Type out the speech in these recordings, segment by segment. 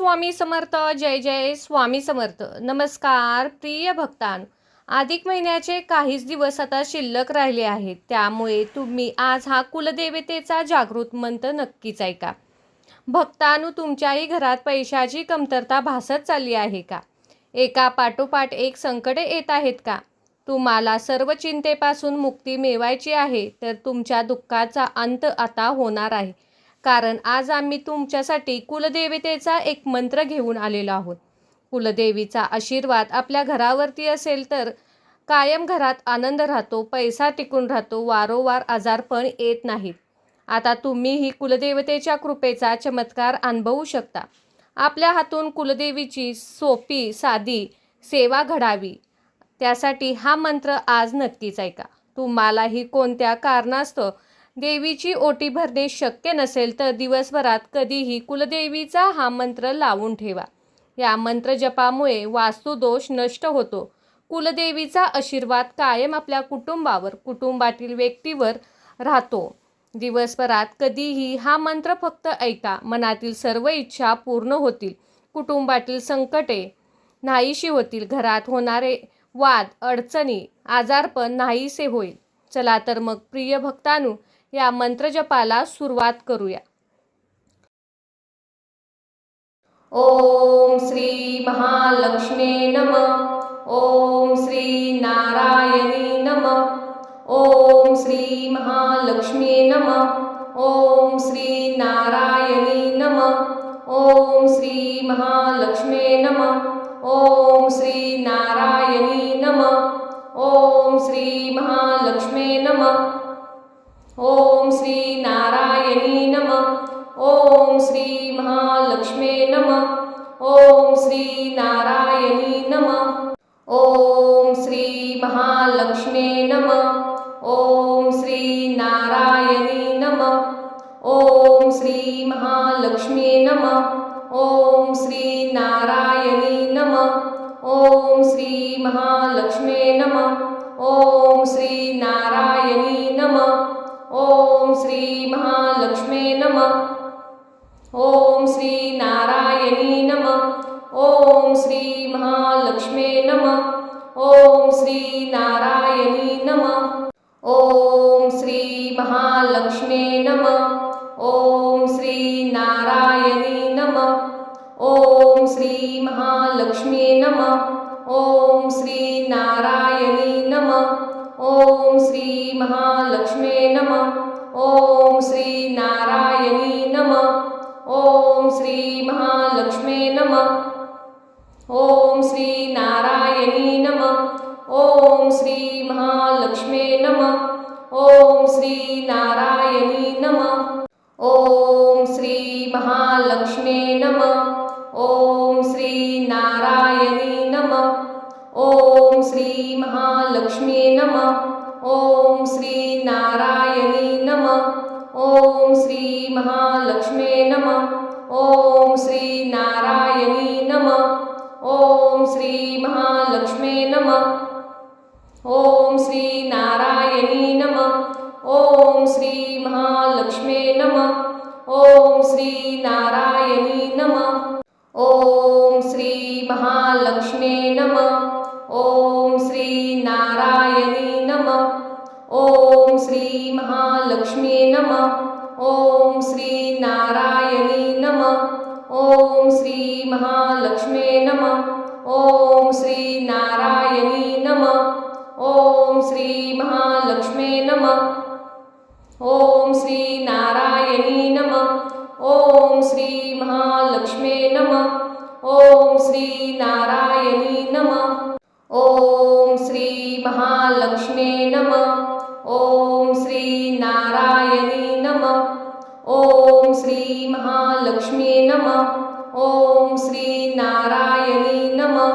स्वामी समर्थ. जय जय स्वामी समर्थ. नमस्कार प्रिय भक्तांनो, अधिक महिन्याचे काहीच दिवस आता शिल्लक राहिले आहेत. त्यामुळे तुम्ही आज हा कुलदेवतेचा जागृत मंत्र नक्कीच ऐका. भक्तांनो, तुमच्याही घरात पैशाची कमतरता भासत चालली आहे का? एका पाठोपाठ एक संकटे येत आहेत का? तुम्हाला सर्व चिंतेपासून मुक्ती मिळवायची आहे, तर तुमच्या दुःखाचा अंत आता होणार आहे. कारण आज आम्ही तुमच्यासाठी कुलदेवतेचा एक मंत्र घेऊन आलेलो आहोत. कुलदेवीचा आशीर्वाद आपल्या घरावरती असेल तर कायम घरात आनंद राहतो, पैसा टिकून राहतो, वारंवार आजारपण येत नाहीत. आता तुम्ही ही कुलदेवतेच्या कृपेचा चमत्कार अनुभवू शकता. आपल्या हातून कुलदेवीची सोपी साधी सेवा घडावी, त्यासाठी हा मंत्र आज नक्कीच ऐका. तुम्हालाही कोणत्या कारणास्तव देवीची ओटी भरणे शक्य नसेल तर दिवसभरात कधीही कुलदेवीचा हा मंत्र लावून ठेवा. या मंत्र जपामुळे वास्तुदोष नष्ट होतो. कुलदेवीचा आशीर्वाद कायम आपल्या कुटुंबावर, कुटुंबातील व्यक्तीवर राहतो. दिवसभरात कधीही हा मंत्र फक्त ऐका. मनातील सर्व इच्छा पूर्ण होतील, कुटुंबातील संकटे नाहीशी होतील, घरात होणारे वाद, अडचणी, आजारपण नाहीसे होईल. चला तर मग प्रिय भक्तांनो, या मंत्रजपाला सुरुवात करूया. ओम श्री महालक्ष्मी नमः. ओम श्री नारायणी नमः. ओम श्री महालक्ष्मी नमः. ओम श्री नारायणी नमः. ओम श्री महालक्ष्मी नमः. ओम श्री नारायणी नमः. ओम श्री महालक्ष्मी नमः. ओम श्री नारायणी नमः. ओम श्री महालक्ष्मी नमः. ओम श्री नारायणी नमः. ओम श्री महालक्ष्मी नमः. ओम श्री नारायणी नमः. ओम श्री महालक्ष्मी नमः. ओम श्री नारायणी नमः. ओम श्री महालक्ष्मी नमः. ओम श्री नारायणी नमः. ओम श्री महालक्ष्मी नमः. ओम श्री नारायणी नमः. ओम श्री महालक्ष्मी नमः. ओम श्री नारायणी नमः. ओम श्री महालक्ष्मी नमः. ओम श्री नारायणी नमः. ओम श्री महालक्ष्मी नमः. ओम श्री नारायणी नमः. ओम श्री महालक्ष्मी नमः. ओम श्री नारायणी नमः. ओम श्री महालक्ष्मी नमः. ओम श्री नारायणी नमः. ओम श्री महालक्ष्मी नमः. ओम श्री नारायणी नमः. ओम श्री महालक्ष्मी नमः. ओम श्री नारायणी नमः. ओम श्री महालक्ष्मी नमः. ओम श्री नारायणी नमः. ओम श्री महालक्ष्मी नमः. ओम श्री नारायणी नमः. ओम श्री महालक्ष्मी नमः. ओम श्री नारायणी नमः. ओम श्री महालक्ष्मी नमः. ओम श्री नारायणी नमः. ओम श्री महालक्ष्मी नमः. ओम श्री नारायणी नमः. ओम श्री महालक्ष्मी नमः. ओम श्री नारायणी नमः. ओम श्री महालक्ष्मी नमः. ओम श्री नारायणी नमः. ओम श्री महालक्ष्मी नमः. ओम श्री नारायणी नमः. ओम श्री महालक्ष्मी नमः. ओम श्री नारायणी नमः. ओम श्री महालक्ष्मी नमः. ओम श्री नारायणी नमः. ओम श्री महालक्ष्मी नमः. ओम श्री नारायणी नमः.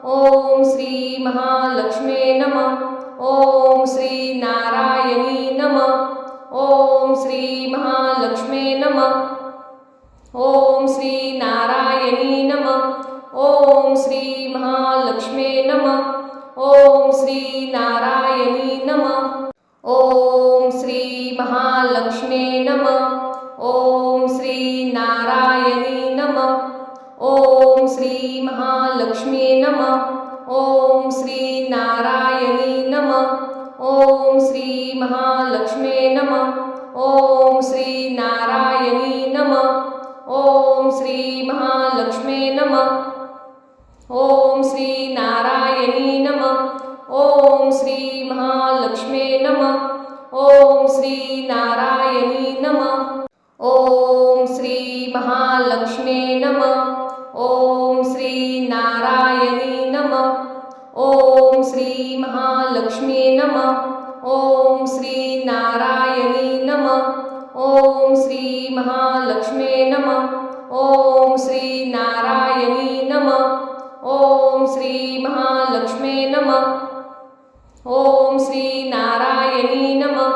ओम श्री महालक्ष्मी नमः. ओम श्री नारायणी नमः. ओम श्री महालक्ष्मी नमः. ओम श्री नारायणी नमः. ओम श्री महालक्ष्मी नमः. ओम श्री नारायणी नमः. ओम श्री महालक्ष्मी नमः. ओम श्री नारायणी नमः. श्री महालक्ष्मी नमः. ओम श्री नारायणी नमः. ओम श्री महालक्ष्मी नमः. ओम श्री नारायणी नमः. ओम श्री महालक्ष्मी नमः. ओम श्री नारायणी नमः. ओम श्री महालक्ष्मी नमः. ओम श्री नारायणी नमः.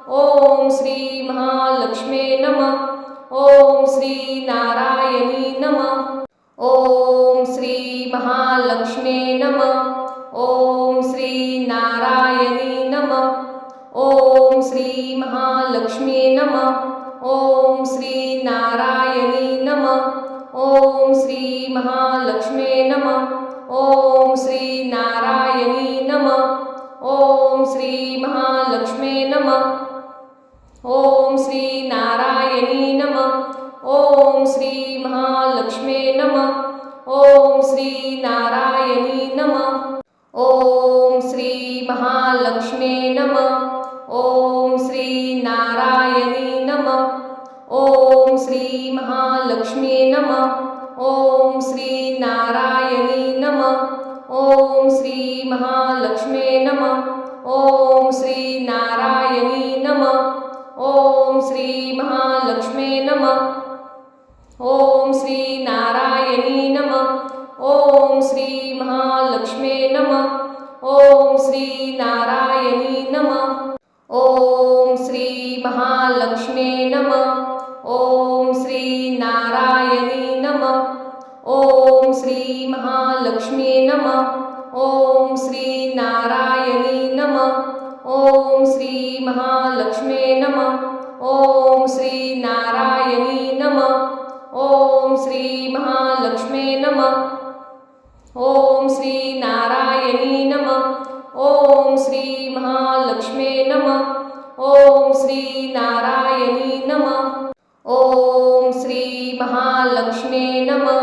ओम श्री महालक्ष्मी नमः. ओम श्री नारायणी नमः. ओम श्री महालक्ष्मी नमः. ओम श्री नारायणी नमः. ओम श्री महालक्ष्मी नमः. ओम श्री नारायणी नमः. ओम श्री महालक्ष्मी नमः. ओम श्री नारायणी नमः. ओम श्री महालक्ष्मी नमः. ओम श्री नारायणी नमः. ओम श्री महालक्ष्मी नमः. ओम श्री नारायणी नमः. ओम श्री महालक्ष्मी नमः. ओम श्री नारायणी नमः. ओम श्री महालक्ष्मी नमः. ओम श्री नारायणी नमः. ओम श्री महालक्ष्मी नमः. ओम श्री नारायणी नमः. ओम श्री महालक्ष्मी नमः. ओम श्री नारायणी नमः. ओम श्री महालक्ष्मी नमः. ओम श्री नारायणी नमः. ओम श्री महालक्ष्मी नमः. ओम श्री नारायणी नमः. ओम श्री महालक्ष्मी नमः. ओम श्री नारायणी नमः. ओम श्री महालक्ष्मी नमः. ओम श्री नारायणी नमः. ओम श्री महालक्ष्मी नमः. ओम श्री नारायणी नमः. ओम श्री महालक्ष्मी नमः. ओम श्री नारायणी नमः. ओम श्री महालक्ष्मी नमः.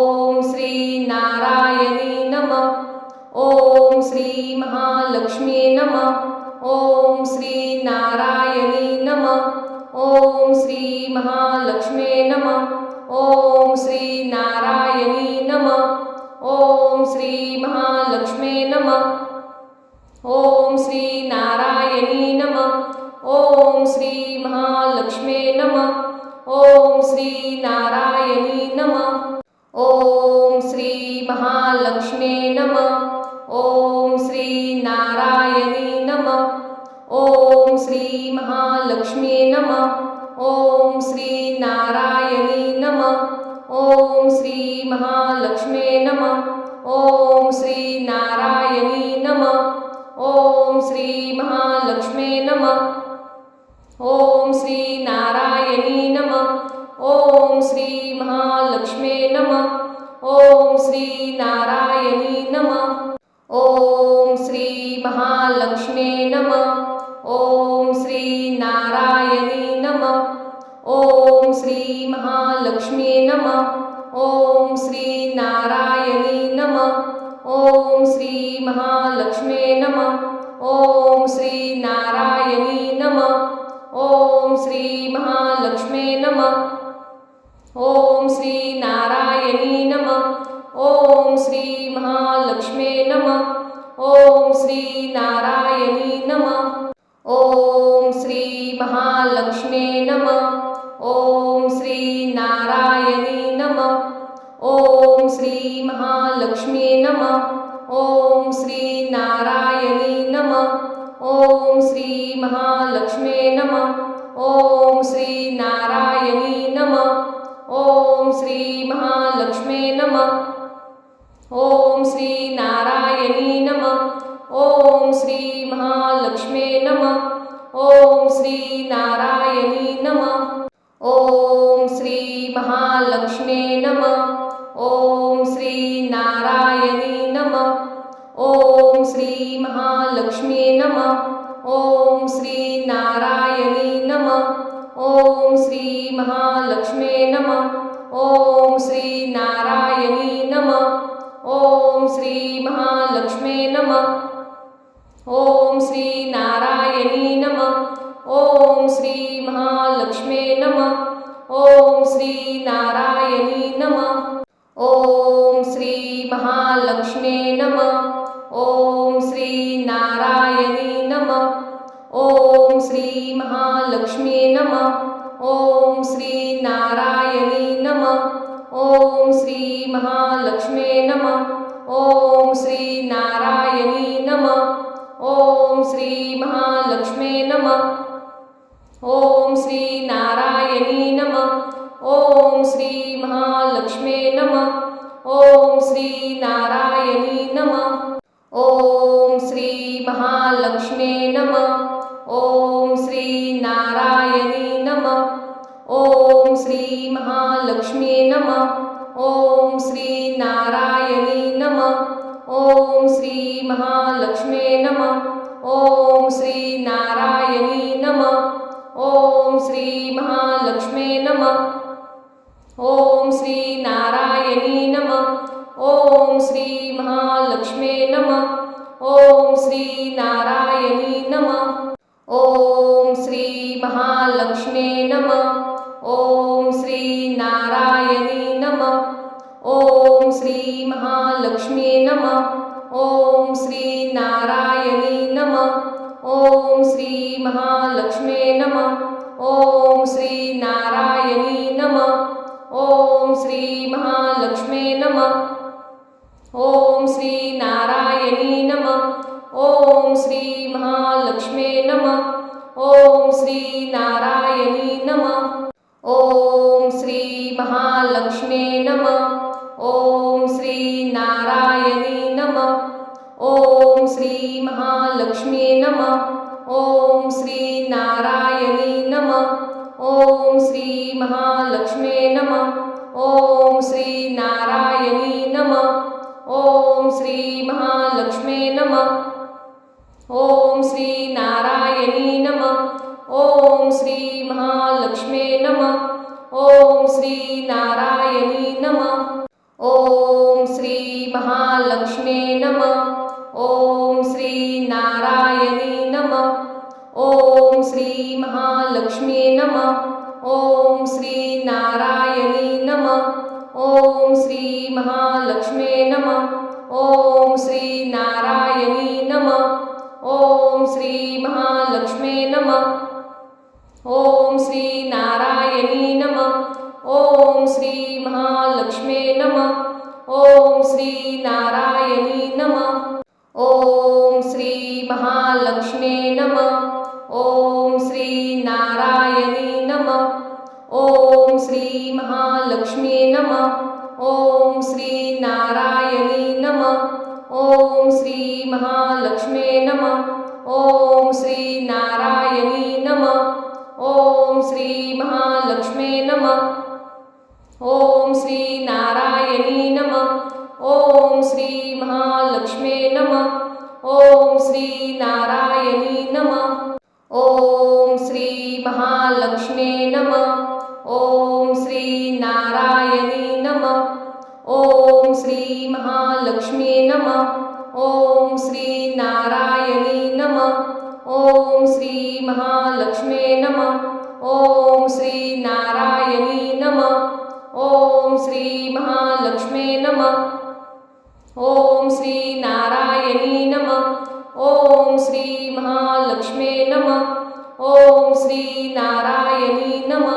ओम श्री नारायणी नमः. ओम श्री महालक्ष्मी नमः. ओम श्री नारायणी नमः. ओम श्री महालक्ष्मी नमः. ओम श्री नारायणी नमः. ओम श्री महालक्ष्मी नमः. ओम श्री नारायणी नमः. ओम श्री महालक्ष्मी नमः. ओम श्री नारायणी नमः. ओम श्री महालक्ष्मी नमः. ओम श्री नारायणी नमः. ओम श्री महालक्ष्मी नमः. ओम श्री नारायणी नमः. ओम श्री महालक्ष्मी नमः. ओम श्री नारायणी नमः. ओम श्री महालक्ष्मी नमः. ओम श्री नारायणी नमः. ओम श्री महालक्ष्मी नमः. ओम श्री नारायणी नमः. ओम श्री महालक्ष्मी नमः. ओम श्री नारायणी नमः. ओम श्री महालक्ष्मी नमः. ओम श्री नारायणी नमः. ओम श्री महालक्ष्मी नमः. ओम श्री नारायणी नमः. ओम श्री महालक्ष्मी नमः. ओम श्री नारायणी नमः. ओम श्री महालक्ष्मी नमः. ओम श्री नारायणी नमः. ओम श्री महालक्ष्मी नमः. ओम श्री नारायणी नमः. ओम श्री महालक्ष्मी नमः. ओम श्री नारायणी नमः. ओम श्री महालक्ष्मी नमः. ओम श्री नारायणी नमः. ओम श्री महालक्ष्मी नमः. ओम श्री नारायणी नमः. ओम श्री महालक्ष्मी नमः. ओम श्री नारायणी नमः. ओम श्री महालक्ष्मी नमः. ओम श्री नारायणी नमः. ओम श्री महालक्ष्मी नमः. ओम श्री नारायणी नमः. ओम श्री महालक्ष्मी नमः. ओम श्री नारायणी नमः. ओम श्री महालक्ष्मी नमः. ओम श्री नारायणी नमः. ओम श्री महालक्ष्मी नमः. ओम श्री नारायणी नमः। ओम श्री महालक्ष्मी नमः। ओम श्री नारायणी नमः। ओम श्री महालक्ष्मी नमः। ओम श्री नारायणी नमः। ओम श्री महालक्ष्मी नमः। ओम श्री नारायणी नमः। ओम श्री महालक्ष्मी नमः। ओम श्री नारायणी नमः। ओम श्री महालक्ष्मी नमः। ओम श्री नारायणी नमः। ओम श्री महालक्ष्मी नमः। ओम श्री नारायणी नमः। ओम श्री महालक्ष्मी नमः। ओम श्री नारायणी नमः। ओम श्री महालक्ष्मी नमः। ओम श्री नारायणी नमः। ओम श्री महालक्ष्मी नमः। ओम श्री नारायणी नमः। ओम श्री महालक्ष्मी नमः। ओम श्री नारायणी नमः। ओम श्री महालक्ष्मी नमः। ओम श्री नारायणी नमः। ओम श्री महालक्ष्मी नमः। ओम श्री नारायणी नमः। ओम श्री महालक्ष्मी नमः। ओम श्री नारायणी नमः। ओम श्री महालक्ष्मी नमः। ओम श्री नारायणी नमः। ओम श्री महालक्ष्मी नमः। ओम श्री नारायणी नमः। ओम श्री महालक्ष्मी नमः। ओम श्री नारायणी नमः। ओम श्री महालक्ष्मी नमः। ओम श्री नारायणी नमः। ओम श्री महालक्ष्मी नमः। ओम श्री नारायणी नमः। ओम श्री महालक्ष्मी नमः। ओम श्री नारायणी नमः। ओम श्री महालक्ष्मी नमः। ओम श्री नारायणी नमः। ओम श्री महालक्ष्मी नमः। ओम श्री नारायणी नमः। ओम श्री महालक्ष्मी नमः। ओम श्री नारायणी नमः। ओम श्री महालक्ष्मी नमः। ओम श्री नारायणी नमः। ओम श्री महालक्ष्मी नमः। ओम श्री नारायणी नमः। ओम श्री महालक्ष्मी नमः। ओम श्री नारायणी नमः। ओम श्री महालक्ष्मी नमः। ओम श्री नारायणी नमः। ओम श्री महालक्ष्मी नमः। ओम श्री नारायणी नमः। ओम श्री महालक्ष्मी नमः। ओम श्री नारायणी नमः। ओम श्री महालक्ष्मी नमः। ओम श्री नारायणी नमः। ओम श्री महालक्ष्मी नमः। ओम श्री नारायणी नमः। ओम श्री महालक्ष्मी नमः। ओम श्री नारायणी नमः। ओम श्री महालक्ष्मी नमः। ओम श्री नारायणी नमः। ओम श्री महालक्ष्मी नमः। ओम श्री नारायणी नमः। ओम श्री महालक्ष्मी नमः। ओम श्री नारायणी नमः। ओम श्री महालक्ष्मी नमः। ओम श्री नारायणी नमः।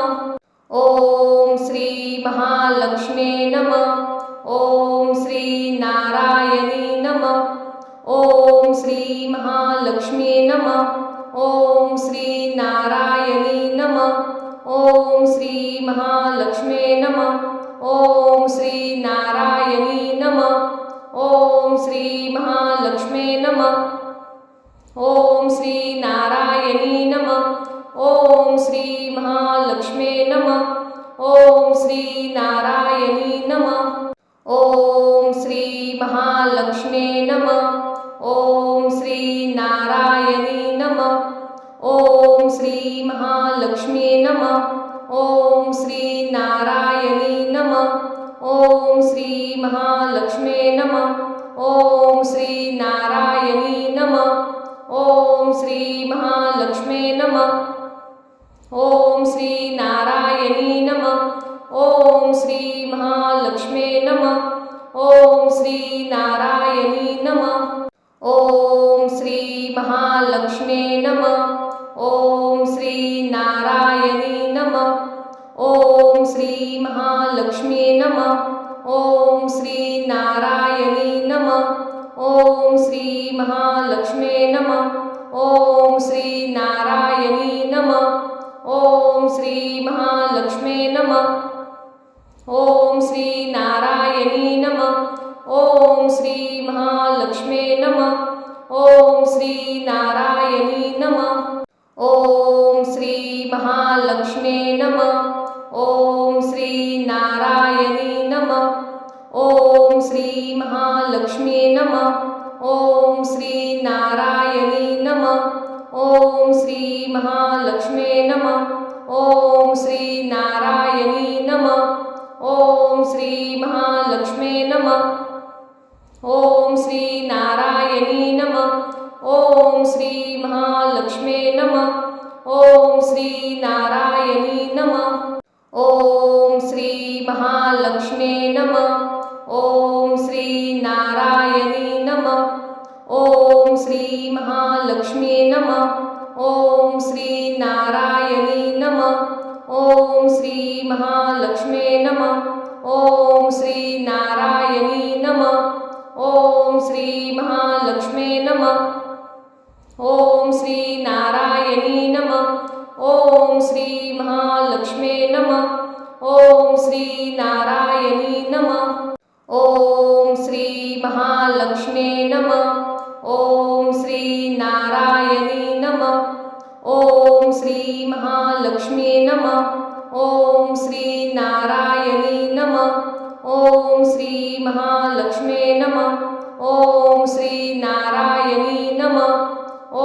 ओम श्री महालक्ष्मी नमः। ओम श्री नारायणी नमः। ओम श्री महालक्ष्मी नमः। ओम श्री नारायणी नमः। ओम श्री महालक्ष्मी नमः। ओम श्री नारायणी नमः। ओम श्री महालक्ष्मी नमः। ओम श्री नारायणी नमः। ओम श्री महालक्ष्मी नमः। ओम श्री नारायणी नमः। ओम श्री महालक्ष्मी नमः। ओम श्री नारायणी नमः। ओम श्री महालक्ष्मी नमः। ओम श्री नारायणी नमः। ओम श्री महालक्ष्मी नमः। ओम श्री नारायणी नमः। ओम श्री महालक्ष्मी नमः। ओम श्री नारायणी नमः। ओम श्री महालक्ष्मी नमः। ओम श्री नारायणी नमः। ओम श्री महालक्ष्मी नमः। ओम श्री नारायणी नमः। ओम श्री महालक्ष्मी नमः। ओम श्री नारायणी नमः। ओम श्री महालक्ष्मी नमः। ओम श्री नारायणी नमः। ओम श्री महालक्ष्मी नमः। ओम श्री नारायणी नमः। ओम श्री महालक्ष्मी नमः। ओम श्री नारायणी नमः। ओम श्री महालक्ष्मी नमः। ओम श्री नारायणी नमः। ओम श्री महालक्ष्मी नमः। ओम श्री नारायणी नमः। ओम श्री महालक्ष्मी नमः। ओम श्री नारायणी नमः। ओम श्री महालक्ष्मी नमः। ओम श्री नारायणी नमः। ओम श्री महालक्ष्मी नमः। ओम श्री नारायणी नमः। ओम श्री महालक्ष्मी नमः। ओम श्री नारायणी नमः। ओम श्री महालक्ष्मी नमः। ओम श्री नारायणी नमः। ओम श्री महालक्ष्मी नमः। ओम श्री नारायणी नमः। ओम श्री महालक्ष्मी नमः। ओम श्री नारायणी नमः। ओम श्री महालक्ष्मी नमः। ओम श्री नारायणी नमः। ओम श्री महालक्ष्मी नमः। ओम श्री नारायणी नमः।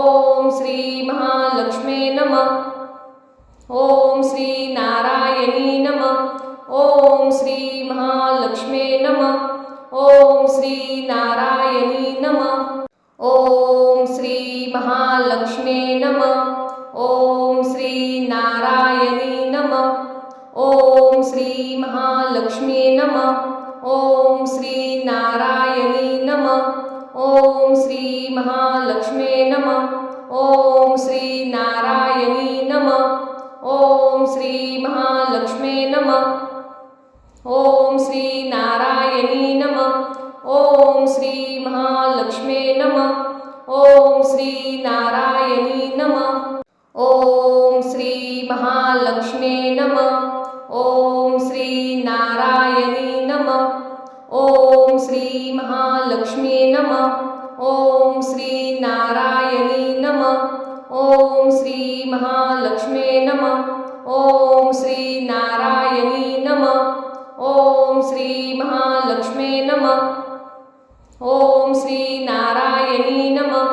ओम श्री महालक्ष्मी नमः। ओम श्री नारायणी नमः। ओम श्री महालक्ष्मी नमः। ओम श्री नारायणी नमः। ओम श्री महालक्ष्मी नमः। ओम श्री नारायणी नमः। ओम श्री महालक्ष्मी नमः। ओम श्री नारायणी नमः। ओम श्री महालक्ष्मी नमः। ओम श्री नारायणी नमः। ओम श्री महालक्ष्मी नमः। ओम श्री नारायणी नमः। ओम श्री महालक्ष्मी नमः। ओम श्री नारायणी नमः। ओम श्री महालक्ष्मी नमः। ओम श्री नारायणी नमः। ओम श्री महालक्ष्मी नमः। ओम श्री नारायणी नमः। ओम श्री महालक्ष्मी नमः। ओम श्री नारायणी नमः। ओम श्री महालक्ष्मी नमः। ओम श्री नारायणी नमः।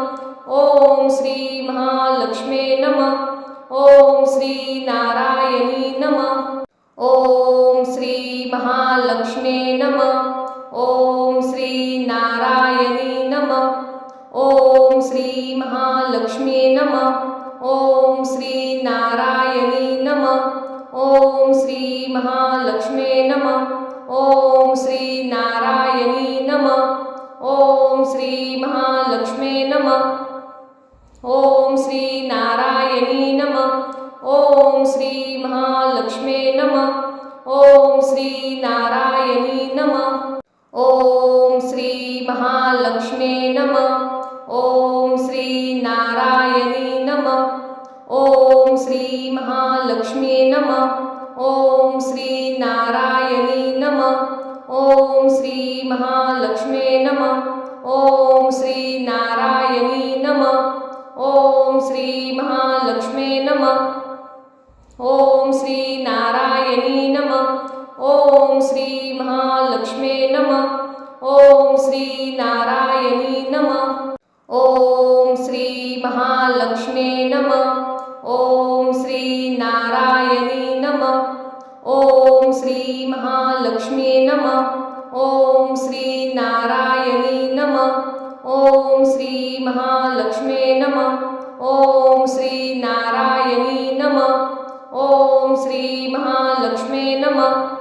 ओम श्री महालक्ष्मी नमः। ओम श्री नारायणी नमः। ओम श्री महालक्ष्मी नमः। ओम श्री नारायणी नमः। ओम श्री महालक्ष्मी नमः। ओम श्री नारायणी नमः। ओम श्री महालक्ष्मी नमः। ओम श्री नारायणी नमः। ओम श्री महालक्ष्मी नमः। ओम श्री नारायणी नमः। ओम श्री महालक्ष्मी नमः। ओम श्री नारायणी नमः। ओम श्री महालक्ष्मी नमः। ओम श्री नारायणी नमः। ओम श्री महालक्ष्मी नमः। ओम श्री नारायणी नमः। ओम श्री महालक्ष्मी नमः। ओम श्री नारायणी नमः। ओम श्री महालक्ष्मी नमः। ओम श्री नारायणी नमः। ओम श्री महालक्ष्मी नमः। ओम श्री नारायणी नमः। ओम श्री महालक्ष्मी नमः। ओम श्री नारायणी नमः। ओम श्री महालक्ष्मी नमः। ओम श्री नारायणी नमः। ओम श्री महालक्ष्मी नमः। ओम श्री नारायणी नमः। ओम श्री महालक्ष्मी नमः।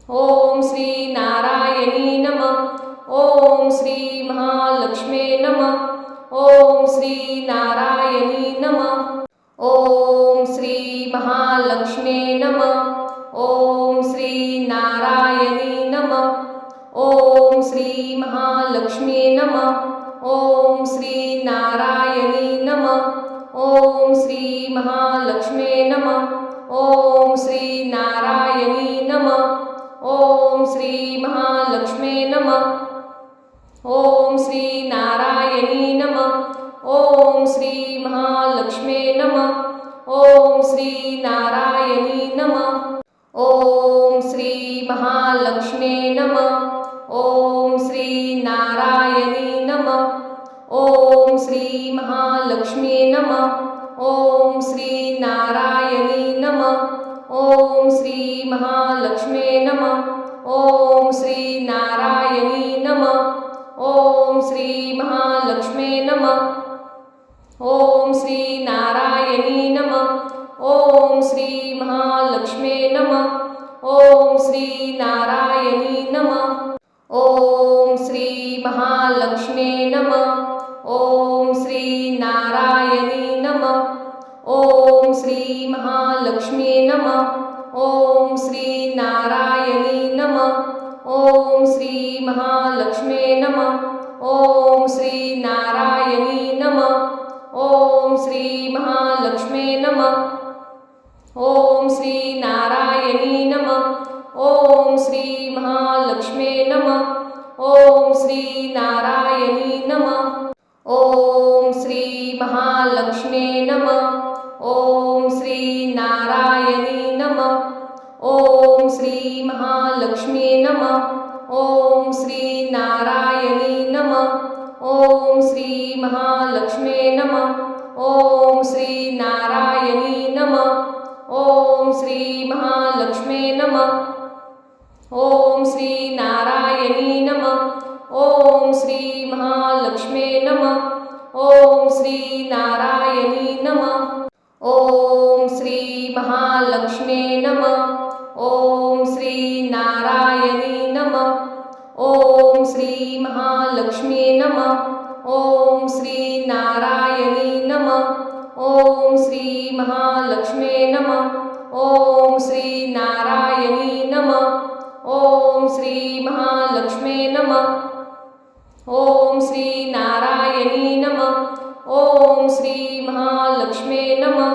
ओम श्री नारायणी नमः। ओम श्री महालक्ष्मी नमः। ओम श्री नारायणी नमः। ओम श्री महालक्ष्मी नमः। ओम श्री नारायणी नमः। ओम श्री महालक्ष्मी नमः। ओम श्री नारायणी नमः। ओम श्री महालक्ष्मी नमः। ओम श्री नारायणी नमः। ओम श्री महालक्ष्मी नमः। ओम श्री नारायणी नमः। ओम श्री महालक्ष्मी नमः। ओम श्री नारायणी नमः। ओम श्री महालक्ष्मी नमः। ओम श्री नारायणी नमः। ओम श्री महालक्ष्मी नमः। ओम श्री नारायणी नमः। ओम श्री महालक्ष्मी नमः। ओम श्री नारायणी नमः। ओम श्री महालक्ष्मी नमः। ओम श्री नारायणी नमः। ओम श्री महालक्ष्मी नमः। ओम श्री नारायणी नमः। ओम श्री महालक्ष्मी नमः। ओम श्री नारायणी नमः। ओम श्री महालक्ष्मी नमः। ओम श्री नारायणी नमः। ओम श्री महालक्ष्मी नमः। ओम श्री नारायणी नमः। ओम श्री महालक्ष्मी नमः। ओम श्री नारायणी नमः। ओम श्री महालक्ष्मी नमः। ओम श्री नारायणी नमः। ओम श्री महालक्ष्मी नमः। ओम श्री नारायणी नमः। ओम श्री महालक्ष्मी नमः। ओम श्री नारायणी नमः। ओम श्री महालक्ष्मी नमः। ओम श्री नारायणी नमः। ओम श्री महालक्ष्मी नमः। ओम श्री नारायणी नमः। ओम श्री महालक्ष्मी नमः। ओम श्री नारायणी नमः। ओम श्री महालक्ष्मी नमः। ओम श्री नारायणी नमः। ओम श्री महालक्ष्मी नमः। ओम श्री नारायणी नमः। ओम श्री महालक्ष्मी नमः। ओम श्री नारायणी नमः। ओम श्री महालक्ष्मी नमः। ओम श्री नारायणी नमः। ओम श्री महालक्ष्मी नमः।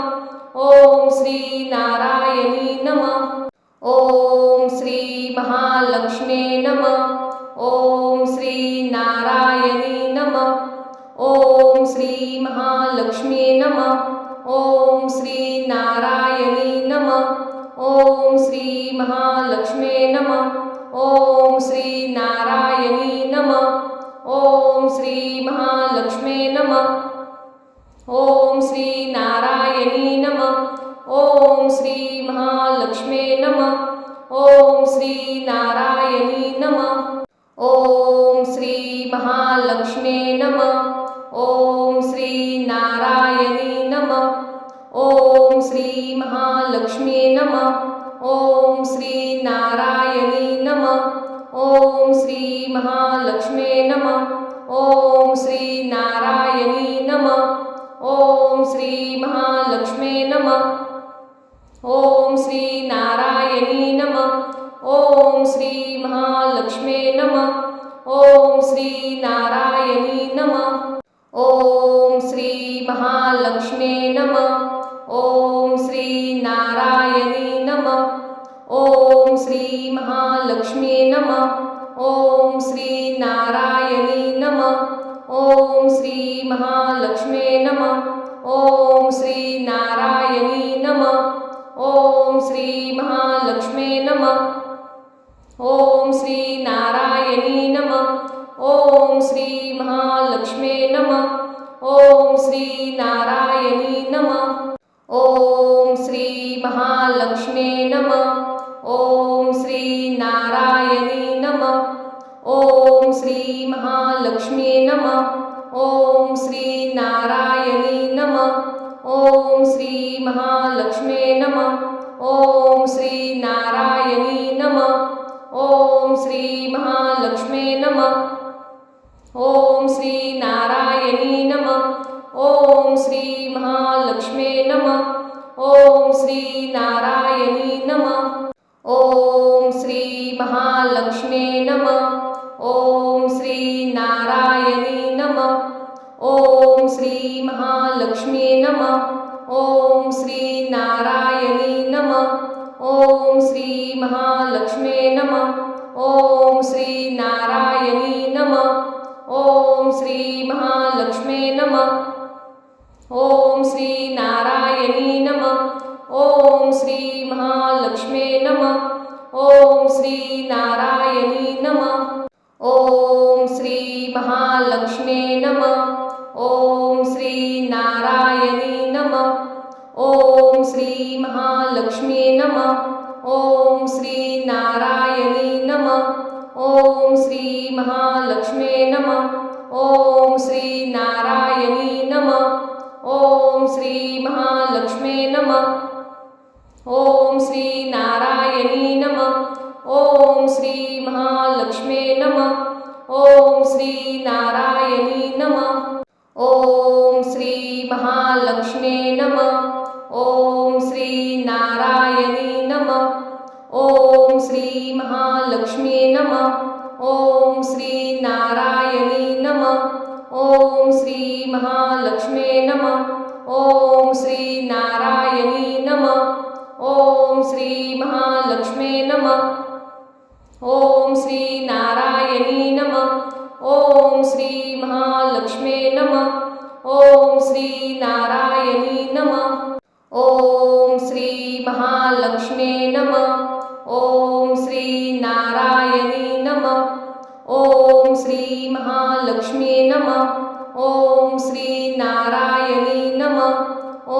ओम श्री नारायणी नमः। ओम श्री महालक्ष्मी नमः। ओम श्री नारायणी नमः। ओम श्री महालक्ष्मी नमः। ओम श्री नारायणी नमः। ओम श्री महालक्ष्मी नमः। ओम श्री नारायणी नमः। ओम श्री महालक्ष्मी नमः। ओम श्री नारायणी नमः। ओम श्री महालक्ष्मी नमः। ओम श्री नारायणी नमः। ओम श्री महालक्ष्मी नमः। ओम श्री नारायणी नमः। ओम श्री महालक्ष्मी नमः। ओम श्री नारायणी नमः। ओम श्री महालक्ष्मी नमः। ओम श्री नारायणी नमः। ओम श्री महालक्ष्मी नमः। ओम श्री नारायणी नमः। ओम श्री महालक्ष्मी नमः। ओम श्री नारायणी नमः। ओम श्री महालक्ष्मी नमः। ओम श्री नारायणी नमः। ओम श्री महालक्ष्मी नमः। ओम श्री नारायणी नमः। ओम श्री महालक्ष्मी नमः। ओम श्री नारायणी नमः। ओम श्री महालक्ष्मी नमः। ओम श्री नारायणी नमः। ओम श्री महालक्ष्मी नमः। ओम श्री नारायणी नमः। ओम श्री महालक्ष्मी नमः। ओम श्री नारायणी नमः। ओम श्री महालक्ष्मी नमः। ओम श्री नारायणी नमः। ओम श्री महालक्ष्मी नमः। ओम श्री नारायणी नमः। ओम श्री महालक्ष्मी नमः। ओम श्री नारायणी नमः। ओम श्री महालक्ष्मी नमः। ओम श्री नारायणी नमः। महालक्ष्मे नमः. ओम श्री नारायणी नमः. ओम श्री महालक्ष्मे नमः. ओम श्री नारायणी नमः. ओम श्री महालक्ष्मे नमः. ओम श्री नारायणी नमः. ओम श्री महालक्ष्मे नमः. ओम श्री नारायणी नमः. ओम श्री महालक्ष्मे नमः. ओम श्री नारायणी नमः. ओम श्री महालक्ष्मे नमः. ओम श्री नारायणी नमः. ओम श्री महालक्ष्मे नमः. ओम श्री नारायणी नमः. ओम श्री महालक्ष्मे नमः. ओम श्री नारायणी नमः. ओम श्री महालक्ष्मे नमः. ओम श्री नारायणी नमः. ओम श्री महालक्ष्मे नमः. ओम श्री नारायणी नमः. ओम श्री महालक्ष्मे नमः. ओम श्री नारायणी नमः. ओम श्री महालक्ष्मे नमः. ओम श्री नारायणी नमः. ओम श्री महालक्ष्मे नमः. ओम श्री नारायणी नमः. ओम श्री महालक्ष्मे नमः. ओम श्री नारायणी नमः. ओम श्री महालक्ष्मे नमः. ओम श्री नारायणी नमः. ओम श्री महालक्ष्मे नमः. ओम श्री नारायणी नमः. ओम श्री महालक्ष्मे नमः. ओम श्री नारायणी नमः.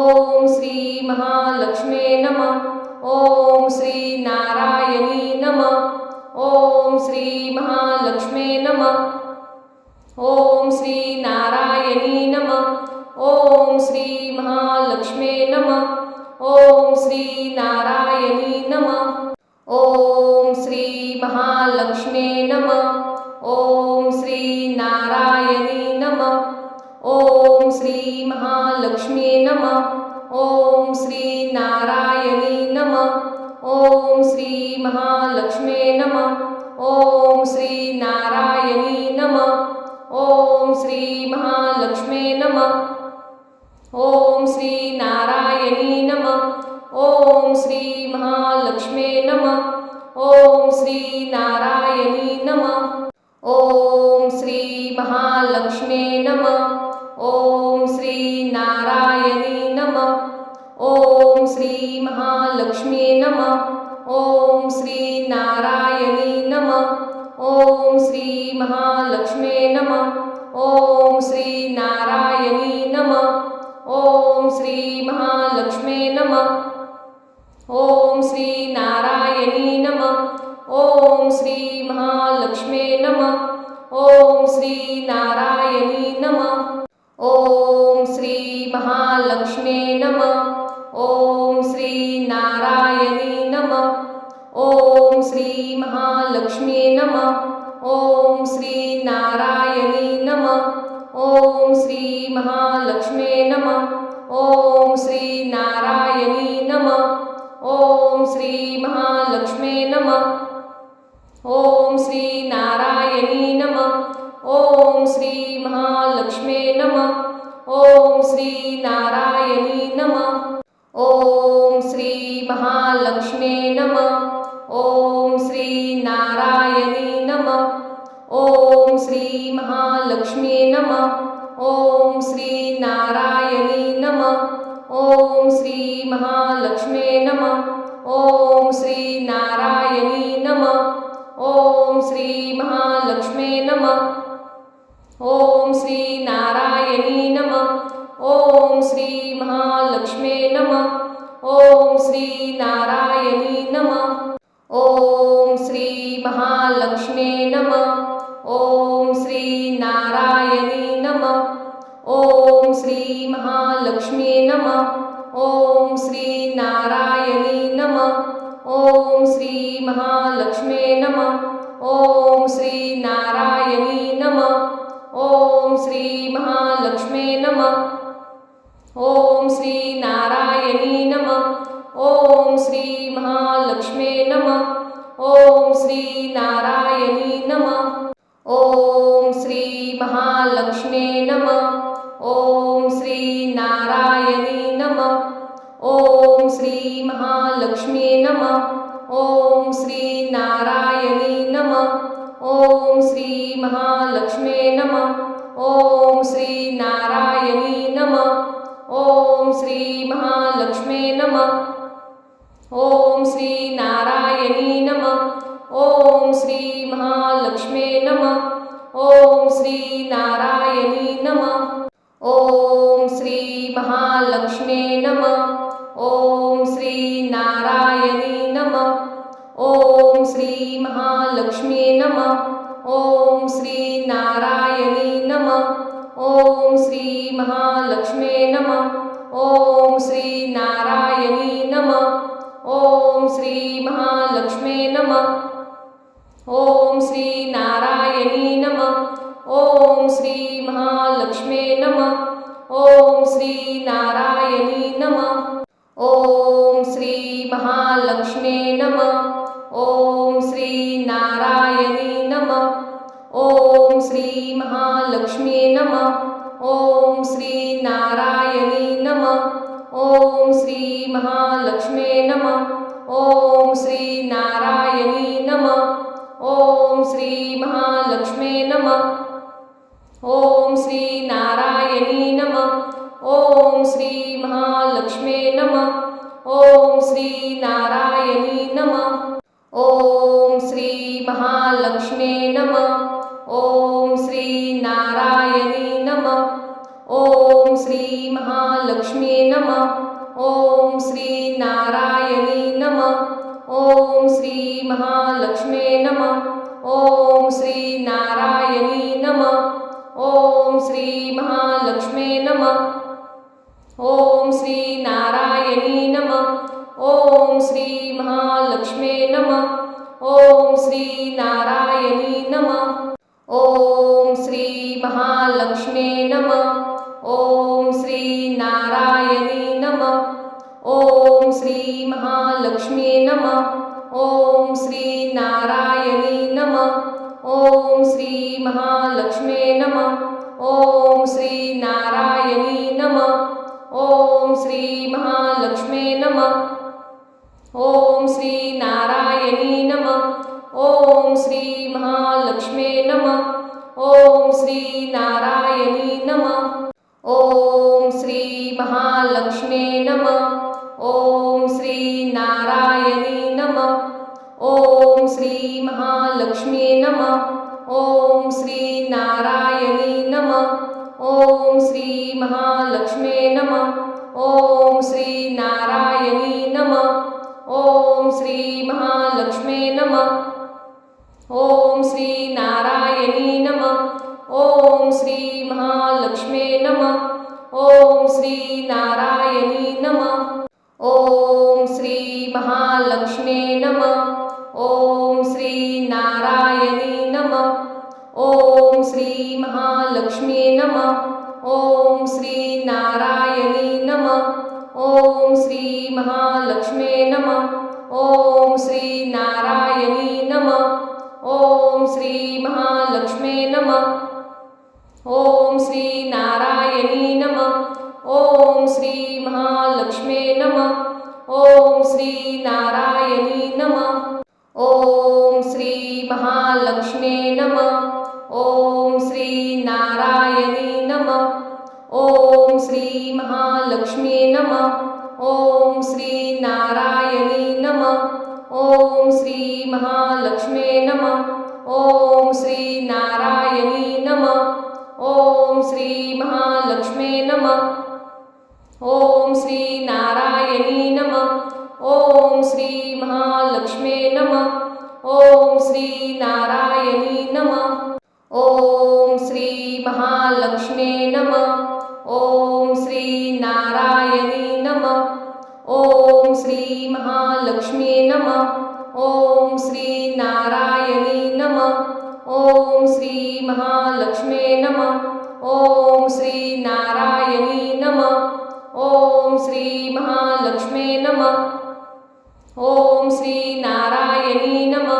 ओम श्री महालक्ष्मे नमः. ओम श्री नारायणी नमः. ओम श्री महालक्ष्मे नमः. ओम श्री नारायणी नमः. ओम श्री महालक्ष्मे नमः. ओम श्री नारायणी नमः. ओम श्री महालक्ष्मे नमः. ओम श्री नारायणी नमः. ओम श्री महालक्ष्मे नमः. ओम श्री नारायणी नमः. ओम श्री महालक्ष्मे नमः. ओम श्री नारायणी नमः. ओम श्री महालक्ष्मे नमः. ओम श्री नारायणी नमः. ओम श्री महालक्ष्मे नमः. ओम श्री नारायणी नमः. ओम श्री महालक्ष्मे नमः. ओम श्री नारायणी नमः. ओम श्री महालक्ष्मे नमः. ओम श्री नारायणी नमः. ओम श्री महालक्ष्मे नमः. ओम श्री नारायणी नमः. ओम श्री महालक्ष्मे नमः. ओम श्री नारायणी नमः. ओम श्री महालक्ष्मे नमः. ओम श्री नारायणी नमः. ओम श्री महालक्ष्मे नमः. ओम श्री नारायणी नमः. ओम श्री महालक्ष्मे नमः. ओम श्री नारायणी नमः. ओम श्री महालक्ष्मे नमः. ओम श्री नारायणी नमः. ओम श्री महालक्ष्मे नमः. ओम श्री नारायणी नमः. ओम श्री महालक्ष्मे नमः. ओम श्री नारायणी नमः. ओम श्री महालक्ष्मे नमः. ओम श्री नारायणी नमः. ओम श्री महालक्ष्मे नमः. ओम श्री नारायणी नमः. ओम श्री महालक्ष्मे नमः. ओम श्री नारायणी नमः. ओम श्री महालक्ष्मे नमः. ओम श्री नारायणी नमः. ओम श्री महालक्ष्मे नमः. ओम श्री नारायणी नमः. ओम श्री महालक्ष्मे नमः. ओम श्री नारायणी नमः. ओम श्री महालक्ष्मे नमः. ओम श्री नारायणी नमः. ओम श्री महालक्ष्मे नमः. ओम श्री नारायणी नमः. ओम श्री महालक्ष्मे नमः. ओम श्री नारायणी नमः. ओम श्री महालक्ष्मे नमः. ओम श्री नारायणी नमः। ओम श्री महालक्ष्मी नमः। ओम श्री नारायणी नमः। ओम श्री महालक्ष्मी नमः। ओम श्री नारायणी नमः। ओम श्री महालक्ष्मी नमः। ओम श्री नारायणी नमः। ओम श्री महालक्ष्मी नमः। ओम श्री नारायणी नमः। ओम श्री महालक्ष्मी नमः। ओम श्री नारायणी नमः। ओम श्री महालक्ष्मी नमः। ओम श्री नारायणी नमः। ओम श्री महालक्ष्मी नमः। ओम श्री नारायणी नमः। ओम श्री महालक्ष्मी नमः। ओम श्री नारायणी नमः। ओम श्री महालक्ष्मी नमः। ओम श्री नारायणी नमः। ओम श्री महालक्ष्मी नमः। ओम श्री नारायणी नमः। ओम श्री महालक्ष्मी नमः। ओम श्री नारायणी नमः। ओम श्री महालक्ष्मी नमः। ओम श्री नारायणी नमः। ओम श्री महालक्ष्मी नमः। ओम श्री नारायणी नमः। ओम श्री महालक्ष्मी नमः। ओम श्री नारायणी नमः। ओम श्री महालक्ष्मी नमः। ओम श्री नारायणी नमः। ओम श्री महालक्ष्मी नमः। ओम श्री नारायणी नमः। ओम श्री महालक्ष्मी नमः। ओम श्री नारायणी नमः। ओम श्री महालक्ष्मी नमः। ओम श्री नारायणी नमः। ओम श्री महालक्ष्मी नमः। ओम श्री नारायणी नमः। ओम श्री महालक्ष्मी नमः। ओम श्री नारायणी नमः। ओम श्री महालक्ष्मी नमः। ओम श्री नारायणी नमः। ओम श्री महालक्ष्मी नमः। ओम श्री नारायणी नमः। ओम श्री महालक्ष्मी नमः। ओम श्री नारायणी नमः। ओम श्री महालक्ष्मी नमः। ओम श्री नारायणी नमः। ओम श्री महालक्ष्मी नमः। ओम श्री नारायणी नमः। ओम श्री महालक्ष्मी नमः। ओम श्री नारायणी नमः। ओम श्री महालक्ष्मी नमः। ओम श्री नारायणी नमः। ओम श्री महालक्ष्मी नमः। ओम श्री नारायणी नमः। ओम श्री महालक्ष्मी नमः। ओम श्री नारायणी नमः। ओम श्री महालक्ष्मी नमः। ओम श्री नारायणी नमः। ओम श्री महालक्ष्मी नमः। ओम श्री नारायणी नमः। ओम श्री महालक्ष्मी नमः। ओम श्री नारायणी नमः। ओम श्री महालक्ष्मी नमः। ओम श्री नारायणी नमः। ओम श्री महालक्ष्मी नमः। ओम श्री नारायणी नमः। ओम श्री महालक्ष्मी नमः। ओम श्री नारायणी नमः। ओम श्री महालक्ष्मी नमः। ओम श्री नारायणी नमः। ओम श्री महालक्ष्मी नमः। ओम श्री नारायणी नमः। ओम श्री महालक्ष्मी नमः। ओम श्री नारायणी नमः। ओम श्री महालक्ष्मी नमः। ओम श्री नारायणी नमः। ओम श्री महालक्ष्मी नमः। ओम श्री नारायणी नमः। ओम श्री महालक्ष्मी नमः। ओम श्री नारायणी नमः। ओम श्री महालक्ष्मी नमः। ओम श्री नारायणी नमः। ओम श्री महालक्ष्मी नमः। ओम श्री नारायणी नमः। ओम श्री महालक्ष्मी नमः। ओम श्री नारायणी नमः।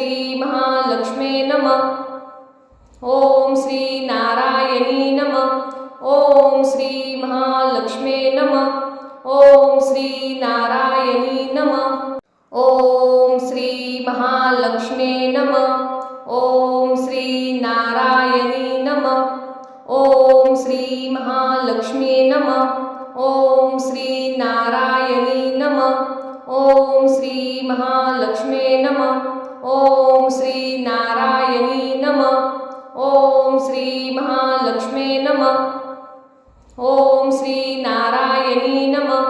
श्री महालक्ष्मे नमः. ओम श्री नारायणी नमः. ओम श्री महालक्ष्मे नमः. ओम श्री नारायणी नमः. ओम श्री महालक्ष्मे नमः. ओम श्री नारायणी नमः. ओम श्री महालक्ष्मी नमः. ओम श्री नारायणी नमः. ओम श्री महालक्ष्मे नमः. ओम श्री नारायणी नमः. ओम श्री श्री महालक्ष्मे नमः. ओम श्री नारायणी नमः.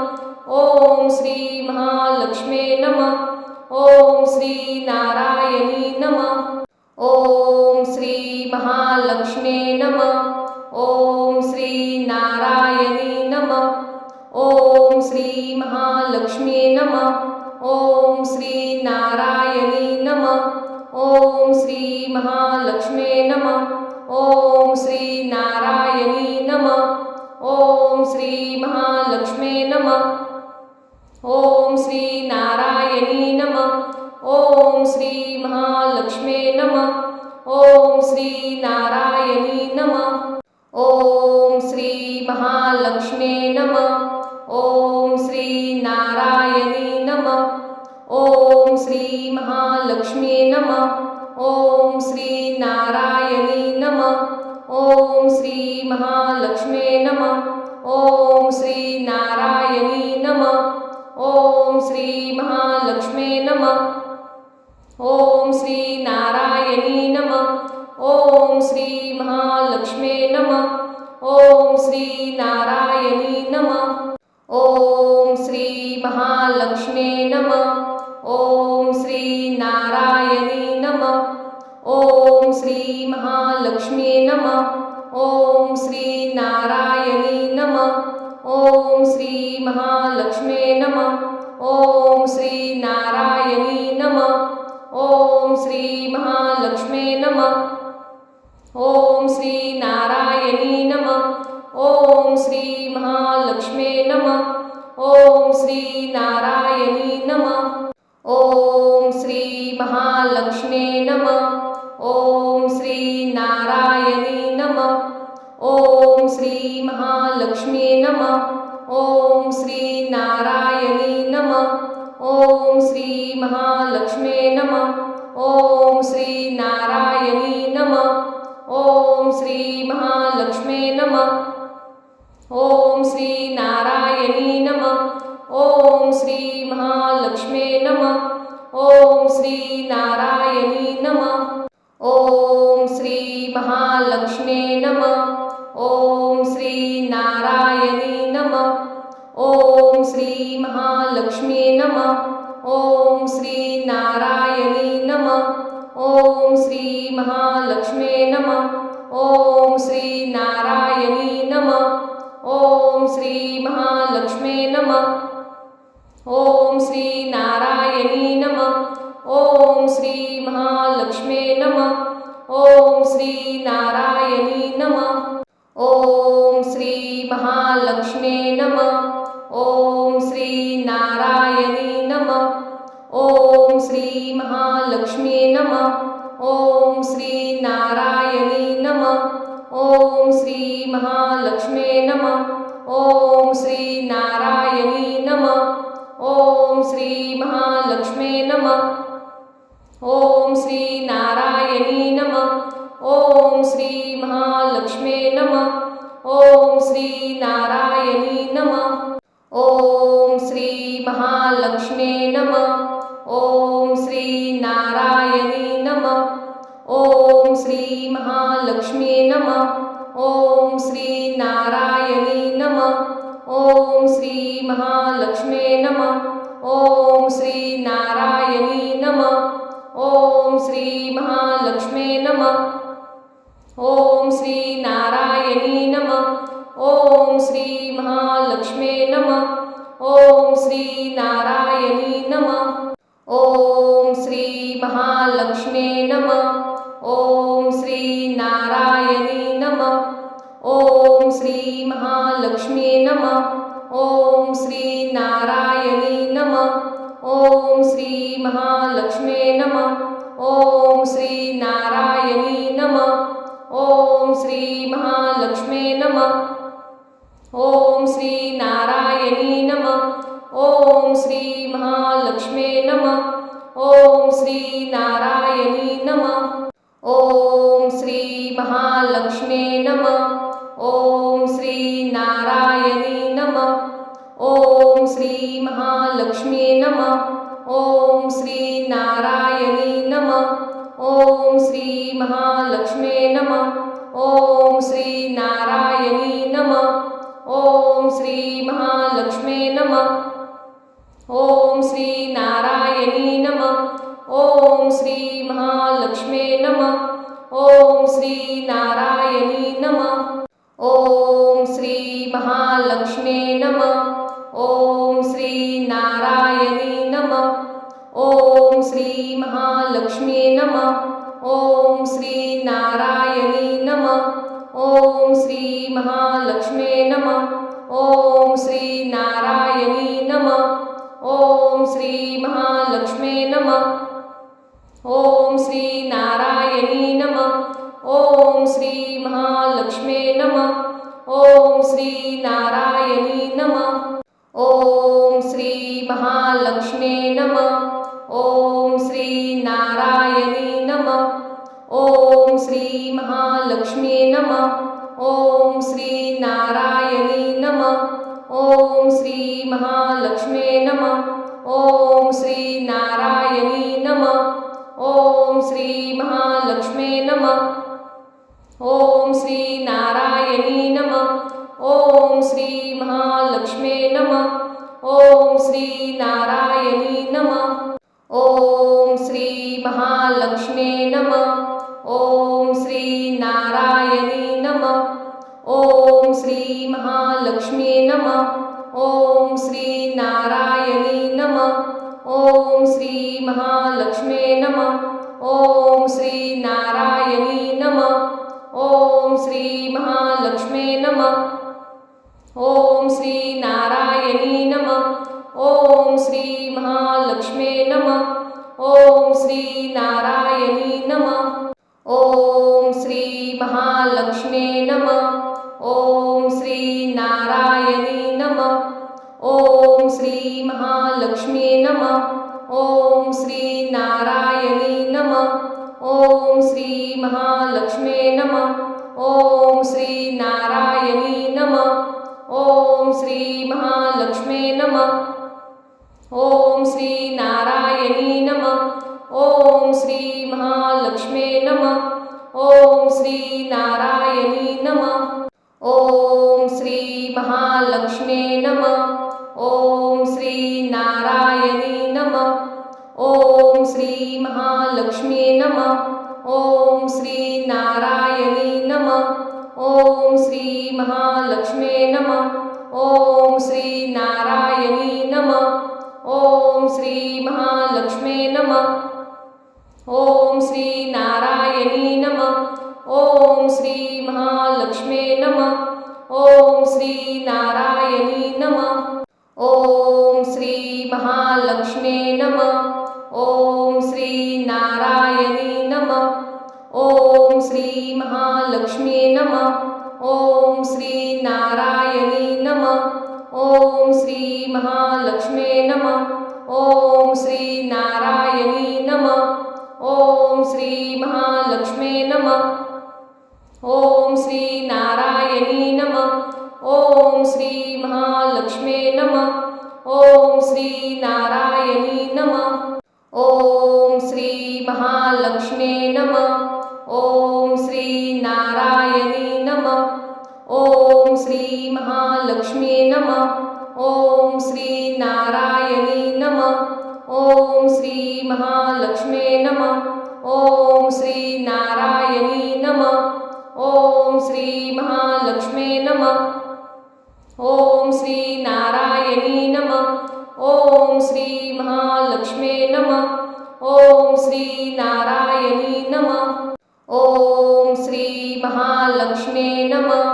ओम श्री महालक्ष्मे नमः. ओम श्री नारायणी नमः. ओम श्री महालक्ष्मे नमः. ओम श्री नारायणी नमः. ओम श्री महालक्ष्मे नमः. ओम श्री नारायणी नमः. ओम श्री महालक्ष्मे नमः. ओम श्री नारायणी नमः. ओम श्री महालक्ष्मे नमः. ओम श्री नारायणी नमः. ओम श्री महालक्ष्मे नमः. ओम श्री नारायणी नमः. ओम श्री महालक्ष्मे नमः. ओम श्री नारायणी नमः. ओम श्री महालक्ष्मे नमः. ओम श्री नारायणी नमः. ओम श्री महालक्ष्मे नमः. ओम श्री नारायणी नमः. ओम श्री महालक्ष्मे नमः. ओम श्री नारायणी नमः. ओम श्री महालक्ष्मे नमः. ओम श्री नारायणी नमः. ओम श्री महालक्ष्मे नमः. ओम श्री नारायणी नमः. ओम श्री महालक्ष्मे नमः. ओम श्री नारायणी नमः. ओम श्री महालक्ष्मे नमः. ओम श्री नारायणी नमः. ओम श्री महालक्ष्मे नमः. ओम श्री नारायणी नमः. ओम श्री महालक्ष्मे नमः. ओम श्री नारायणी नमः. ओम श्री महालक्ष्मे नमः. ओम श्री नारायणी नमः. ओम श्री महालक्ष्मे नमः. ओम श्री नारायणी नमः. ओम श्री महालक्ष्मे नमः. ओम श्री नारायणी नमः. ओम श्री महालक्ष्मे नमः. ओम श्री नारायणी नमः. ओम श्री महालक्ष्मे नमः. ओम श्री नारायणी नमः. ओम श्री महालक्ष्मे नमः. ओम श्री नारायणी नमः. ओम श्री महालक्ष्मे नमः. ओम श्री नारायणी नमः. ओम श्री महालक्ष्मे नमः. ओम श्री नारायणी नमः. ओम श्री महालक्ष्मे नमः. ओम श्री नारायणी नमः. ओम श्री महालक्ष्मे नमः. ओम श्री नारायणी नमः. ओम श्री महालक्ष्मे नमः. ओम श्री नारायणी नमः. ओम श्री महालक्ष्मे नमः. ओम श्री नारायणी नमः. ओम श्री महालक्ष्मे नमः. ओम श्री नारायणी नमः. ओम श्री महालक्ष्मे नमः. ओम श्री नारायणी नमः. ओम श्री महालक्ष्मे नमः. ओम श्री नारायणी नमः. ओम श्री महालक्ष्मे नमः. ओम श्री नारायणी नमः. ओम श्री महालक्ष्मे नमः. ओम श्री नारायणी नमः. ओम श्री महालक्ष्मे नमः. ओम श्री नारायणी नमः. ओम श्री महालक्ष्मे नमः. ओम श्री नारायणी नमः. ओम श्री महालक्ष्मे नमः. ओम श्री नारायणी नमः. ओम श्री महालक्ष्मे नमः. ओम श्री नारायणी नमः. ओम श्री महालक्ष्मे नमः. ओम श्री नारायणी नमः. ओम श्री महालक्ष्मे नमः. ओम श्री नारायणी नमः. ओम श्री महालक्ष्मे नमः. ओम श्री नारायणी नमः. ओम श्री महालक्ष्मे नमः. ओम श्री नारायणी नमः. ओम श्री महालक्ष्मे नमः. ओम श्री नारायणी नमः. ओम श्री महालक्ष्मे नमः. ओम श्री नारायणी नमः. ओम श्री महालक्ष्मे नमः. ओम श्री नारायणी नमः। ओम श्री महालक्ष्मी नमः। ओम श्री नारायणी नमः। ओम श्री महालक्ष्मी नमः। ओम श्री नारायणी नमः। ओम श्री महालक्ष्मी नमः। ओम श्री नारायणी नमः। ओम श्री महालक्ष्मी नमः। ओम श्री नारायणी नमः। ओम श्री महालक्ष्मी नमः। ओम श्री नारायणी नमः। ओम श्री महालक्ष्मी नमः। ओम श्री नारायणी नमः। ओम श्री महालक्ष्मी नमः। ओम श्री नारायणी नमः। ओम श्री महालक्ष्मी नमः। ओम श्री नारायणी नमः। ओम श्री महालक्ष्मी नमः। ओम श्री नारायणी नमः। ओम श्री महालक्ष्मी नमः। ओम श्री नारायणी नमः। ओम श्री महालक्ष्मी नमः। ओम श्री नारायणी नमः। ओम श्री महालक्ष्मी नमः। ओम श्री नारायणी नमः। ओम श्री महालक्ष्मी नमः। ओम श्री नारायणी नमः। ओम श्री महालक्ष्मी नमः। ओम श्री नारायणी नमः। ओम श्री महालक्ष्मी नमः। ओम श्री नारायणी नमः। ओम श्री महालक्ष्मी नमः। ओम श्री नारायणी नमः। ओम श्री महालक्ष्मी नमः। ओम श्री नारायणी नमः। ओम श्री महालक्ष्मी नमः। ओम श्री नारायणी नमः। ओम श्री महालक्ष्मी नमः। ओम श्री नारायणी नमः। ओम श्री महालक्ष्मी नमः। ओम श्री नारायणी नमः। ओम श्री महालक्ष्मी नमः। ओम श्री नारायणी नमः। ओम श्री महालक्ष्मी नमः। ओम श्री नारायणी नमः। ओम श्री महालक्ष्मी नमः। ओम श्री नारायणी नमः। ओम श्री महालक्ष्मी नमः। ओम श्री नारायणी नमः। ओम श्री महालक्ष्मी नमः। ओम श्री नारायणी नमः। ओम श्री महालक्ष्मी नमः। ओम श्री नारायणी नमः। ओम श्री महालक्ष्मी नमः। ओम श्री नारायणी नमः। ओम श्री महालक्ष्मी नमः। ओम श्री नारायणी नमः। ओम श्री महालक्ष्मी नमः। ओम श्री नारायणी नमः। ओम श्री महालक्ष्मी नमः। ओम श्री नारायणी नमः। ओम श्री महालक्ष्मी नमः। ओम श्री नारायणी नमः। ओम श्री महालक्ष्मी नमः। ओम श्री नारायणी नमः। ओम श्री महालक्ष्मी नमः। ओम श्री नारायणी नमः। ओम श्री महालक्ष्मी नमः। ओम श्री नारायणी नमः। ओम श्री महालक्ष्मी नमः। ओम श्री नारायणी नमः। ओम श्री महालक्ष्मी नमः। ओम श्री नारायणी नमः। ओम श्री महालक्ष्मी नमः। ओम श्री नारायणी नमः। ओम श्री महालक्ष्मी नमः।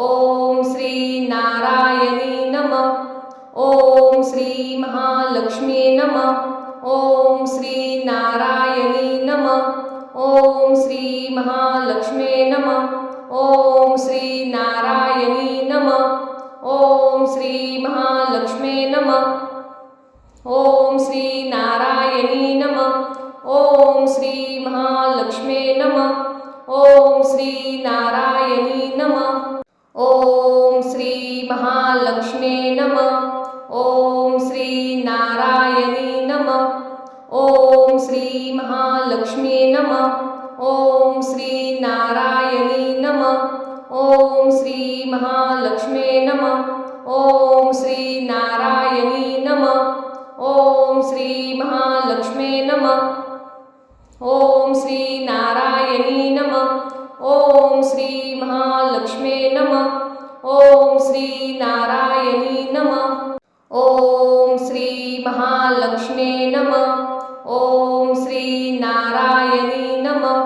ओम श्री नारायणी नमः। ओम श्री महालक्ष्मी नमः। ओम श्री नारायणी नमः। ओम श्री महालक्ष्मी नमः। ओम श्री नारायणी नमः। ओम श्री महालक्ष्मी नमः। ओम श्री नारायणी नमः। ओम श्री महालक्ष्मी नमः। ओम श्री नारायणी नमः। ओम श्री महालक्ष्मी नमः। ओम श्री नारायणी नमः। ओम श्री महालक्ष्मी नमः। ओम श्री नारायणी नमः। श्री महालक्ष्मे नमः। ओम श्री नारायणी नमः। ओम श्री महालक्ष्मे नमः। ओम श्री नारायणी नमः। ओम श्री महालक्ष्मे नमः। ओम श्री नारायणी नमः। ओम श्री महालक्ष्मे नमः। ओम श्री नारायणी नमः।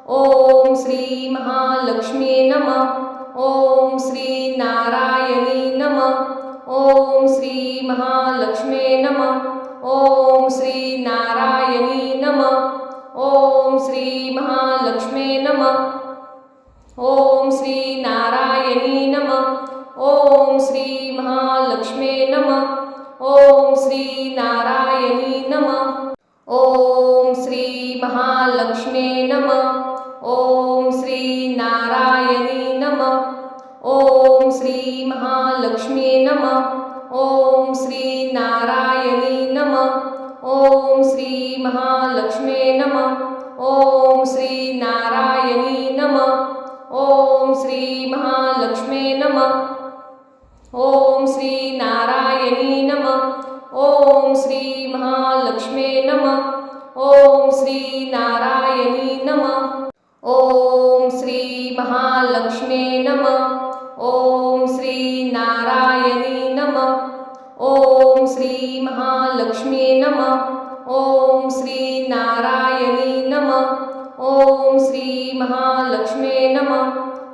ओम श्री महालक्ष्मे नमः। ओम श्री नारायणी नमः। ओम श्री महालक्ष्मे नमः। ओम श्री नारायणी नमः। ओम श्री महालक्ष्मे नमः। ओम श्री नारायणी नमः। ओम श्री महालक्ष्मे नमः। ओम श्री नारायणी नमः। ओम श्री महालक्ष्मे नमः। ओम श्री नारायणी नमः। ओम श्री महालक्ष्मे नमः। ओम श्री नारायणी नमः। ओम श्री महालक्ष्मे नमः। ओम श्री नारायणी नमः। ओम श्री महालक्ष्मे नमः। ओम श्री नारायणी नमः। ओम श्री महालक्ष्मे नमः। ओम श्री नारायणी नमः। ओम श्री महालक्ष्मे नमः। ओम श्री नारायणी नमः। ओम श्री महालक्ष्मे नमः। ओम श्री नारायणी नमः। ओम श्री महालक्ष्मे नमः।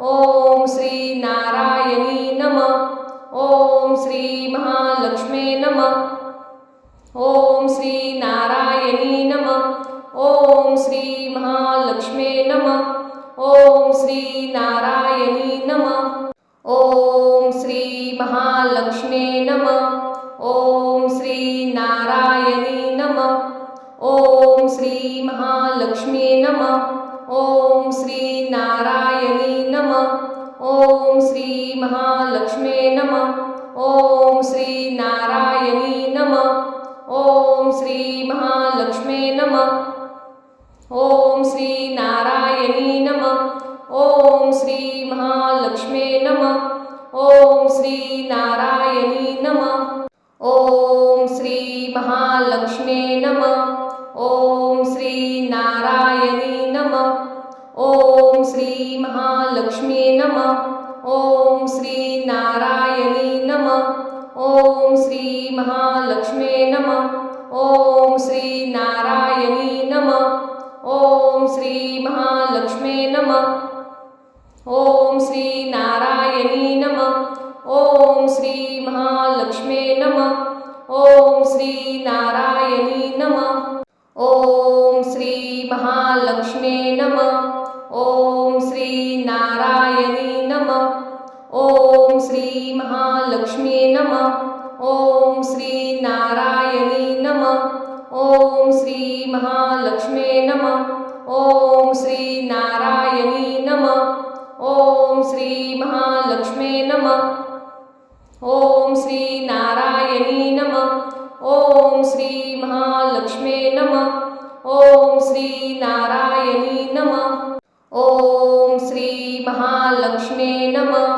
ओम श्री नारायणी नमः। ओम श्री महालक्ष्मे नमः। ओम श्री नारायणी नमः। ओम श्री महालक्ष्मे नमः। ओम श्री नारायणी नमः। ओम श्री महालक्ष्मे नमः। ओम श्री नारायणी नमः। ओम श्री महालक्ष्मे नमः। ओम श्री नारायणी नमः। ओम श्री महालक्ष्मे नमः। ओम श्री नारायणी नमः। ओम श्री महालक्ष्मे नमः। ओम श्री नारायणी नमः। ओम श्री महालक्ष्मे नमः। ओम श्री नारायणी नमः। ओम श्री महालक्ष्मे नमः। ओम श्री नारायणी नमः। ओम श्री महालक्ष्मे नमः। ओम श्री नारायणी नमः। ओम श्री महालक्ष्मे नमः। ओम श्री नारायणी नमः। ओम श्री महालक्ष्मे नमः। ओम श्री नारायणी नमः। ओम श्री महालक्ष्मे नमः। ओम श्री नारायणी नमः। ओम श्री महालक्ष्मे नमः। ओम श्री नारायणी नमः। ओम श्री महालक्ष्मे नमः। ओम श्री नारायणी नमः। ओम श्री महालक्ष्मे नमः। ओम श्री नारायणी नमः। ओम श्री महालक्ष्मे नमः। ओम श्री नारायणी नमः। ओम श्री महालक्ष्मे नमः। ओम श्री नारायणी नमः। ओम श्री महालक्ष्मे नमः।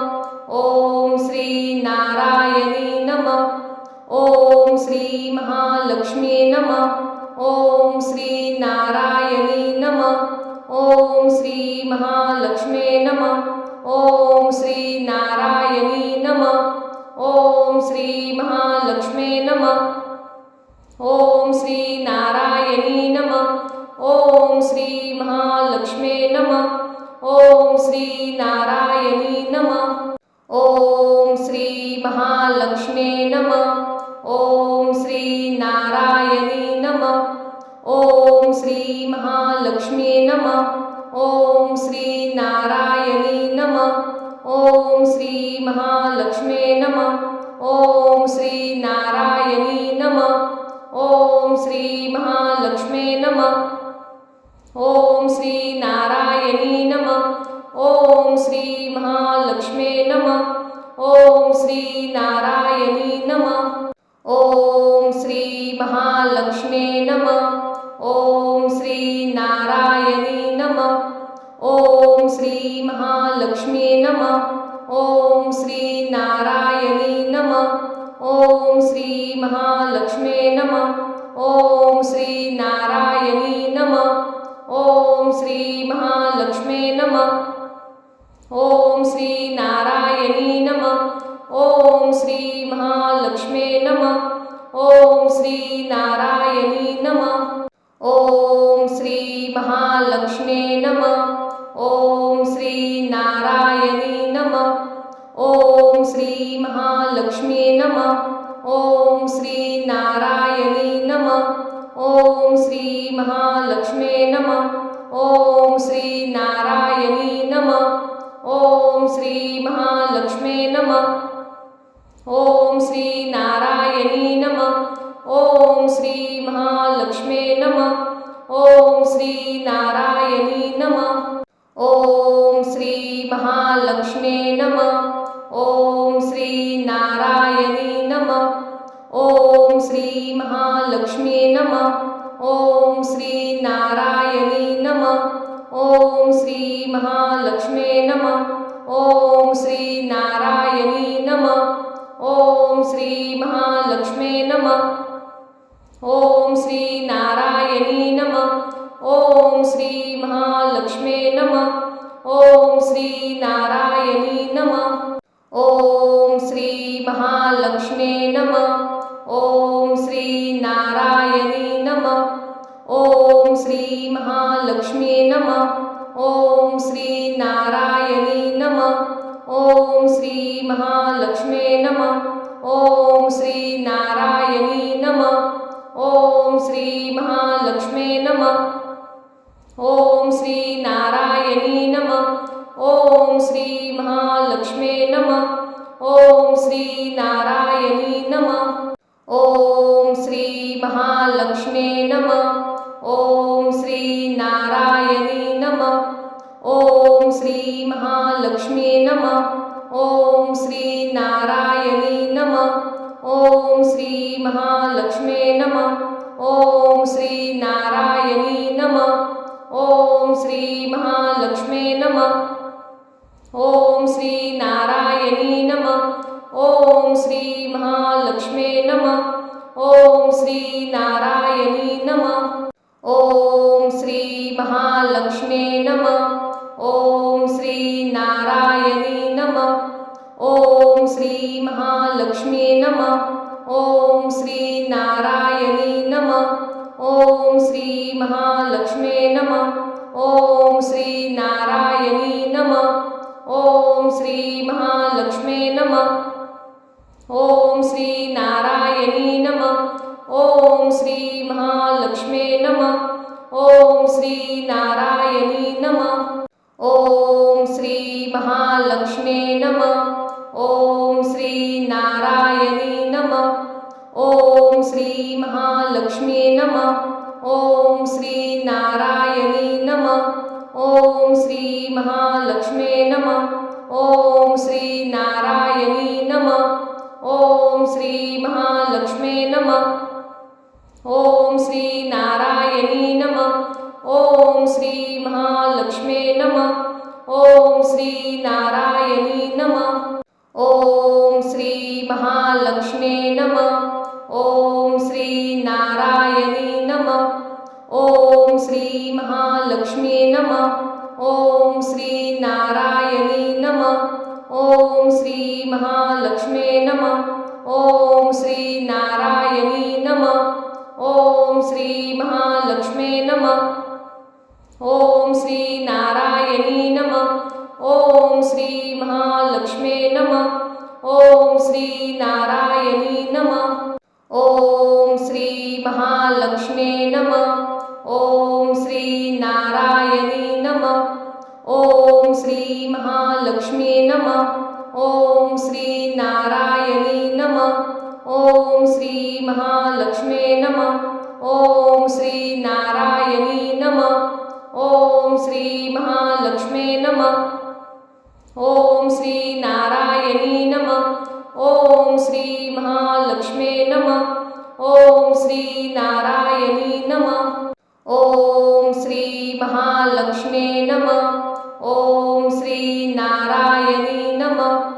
ओम श्री नारायणी नमः। ओम श्री महालक्ष्मे नमः। ओम श्री नारायणी नमः। ओम श्री महालक्ष्मे नमः। ओम श्री नारायणी नमः। ओम श्री महालक्ष्मे नमः। ओम श्री नारायणी नमः। ओम श्री महालक्ष्मे नमः। ओम श्री नारायणी नमः। ओम श्री महालक्ष्मे नमः। ओम श्री नारायणी नमः। ओम श्री महालक्ष्मे नमः। ओम श्री नारायणी नमः। ओम श्री महालक्ष्मे नमः। ओम श्री नारायणी नमः। ओम श्री महालक्ष्मे नमः। ओम श्री नारायणी नमः। ओम श्री महालक्ष्मे नमः। ओम श्री नारायणी नमः। ओम श्री महालक्ष्मे नमः। ओम श्री नारायणी नमः। ओम श्री महालक्ष्मे नमः। ओम श्री नारायणी नमः। ओम श्री महालक्ष्मी नमः। ओम श्री नारायणी नमः। ओम श्री महालक्ष्मी नमः। ओम श्री नारायणी नमः। ओम श्री महालक्ष्मी नमः। ओम श्री नारायणी नमः। ओम श्री महालक्ष्मी नमः। ओम श्री नारायणी नमः। ओम श्री महालक्ष्मी नमः। ओम श्री नारायणी नमः। ओम श्री महालक्ष्मी नमः। ओम श्री नारायणी नमः। ओम श्री महालक्ष्मी नमः। ओम श्री नारायणी नमः। ओम श्री महालक्ष्मी नमः। ओम श्री नारायणी नमः। ओम श्री महालक्ष्मी नमः। ओम श्री नारायणी नमः। ओम श्री महालक्ष्मी नमः। ओम श्री नारायणी नमः। ओम श्री महालक्ष्मी नमः। ओम श्री नारायणी नमः। ओम श्री महालक्ष्मी नमः। ओम श्री नारायणी नमः। ओम श्री महालक्ष्मी नमः। ओम श्री नारायणी नमः। ओम श्री महालक्ष्मी नमः। ओम श्री नारायणी नमः। ओम श्री महालक्ष्मी नमः। ओम श्री नारायणी नमः। ओम श्री महालक्ष्मी नमः। ओम श्री नारायणी नमः। ओम श्री महालक्ष्मी नमः। ओम श्री नारायणी नमः। ओम श्री महालक्ष्मी नमः। ओम श्री नारायणी नमः। ओम श्री महालक्ष्मी नमः। ओम श्री नारायणी नमः। ओम श्री महालक्ष्मी नमः। ओम श्री नारायणी नमः। ओम श्री महालक्ष्मी नमः। ओम श्री नारायणी नमः। ओम श्री महालक्ष्मी नमः। ओम श्री नारायणी नमः। ओम श्री महालक्ष्मी नमः। ओम श्री नारायणी नमः। ओम श्री महालक्ष्मी नमः। ओम श्री नारायणी नमः। ओम श्री महालक्ष्मी नमः। ओम श्री नारायणी नमः। ओम श्री महालक्ष्मी नमः। ओम श्री नारायणी नमः। ओम श्री महालक्ष्मी नमः। ओम श्री नारायणी नमः। ओम श्री महालक्ष्मी नमः। ओम श्री नारायणी नमः। ओम श्री महालक्ष्मी नमः। ओम श्री नारायणी नमः। ओम श्री महालक्ष्मी नमः। ओम श्री नारायणी नमः। ओम श्री महालक्ष्मी नमः। ओम श्री नारायणी नमः। ओम श्री महालक्ष्मी नमः। ओम श्री नारायणी नमः। ओम श्री महालक्ष्मी नमः। ओम श्री नारायणी नमः। ओम श्री महालक्ष्मी नमः। ओम श्री नारायणी नमः। ओम श्री महालक्ष्मी नमः। ओम श्री नारायणी नमः। ओम श्री महालक्ष्मी नमः। ओम श्री नारायणी नमः। ओम श्री महालक्ष्मी नमः। ओम श्री नारायणी नमः। ओम श्री महालक्ष्मी नमः। ओम श्री नारायणी नमः। ओम श्री महालक्ष्मी नमः। ओम श्री नारायणी नमः। ओम श्री महालक्ष्मी नमः। ओम श्री नारायणी नमः। ओम श्री महालक्ष्मी नमः। ओम श्री नारायणी नमः। ओम श्री महालक्ष्मी नमः। ओम श्री नारायणी नमः। ओम श्री महालक्ष्मी नमः। ओम श्री नारायणी नमः। ओम श्री महालक्ष्मी नमः। ओम श्री नारायणी नमः।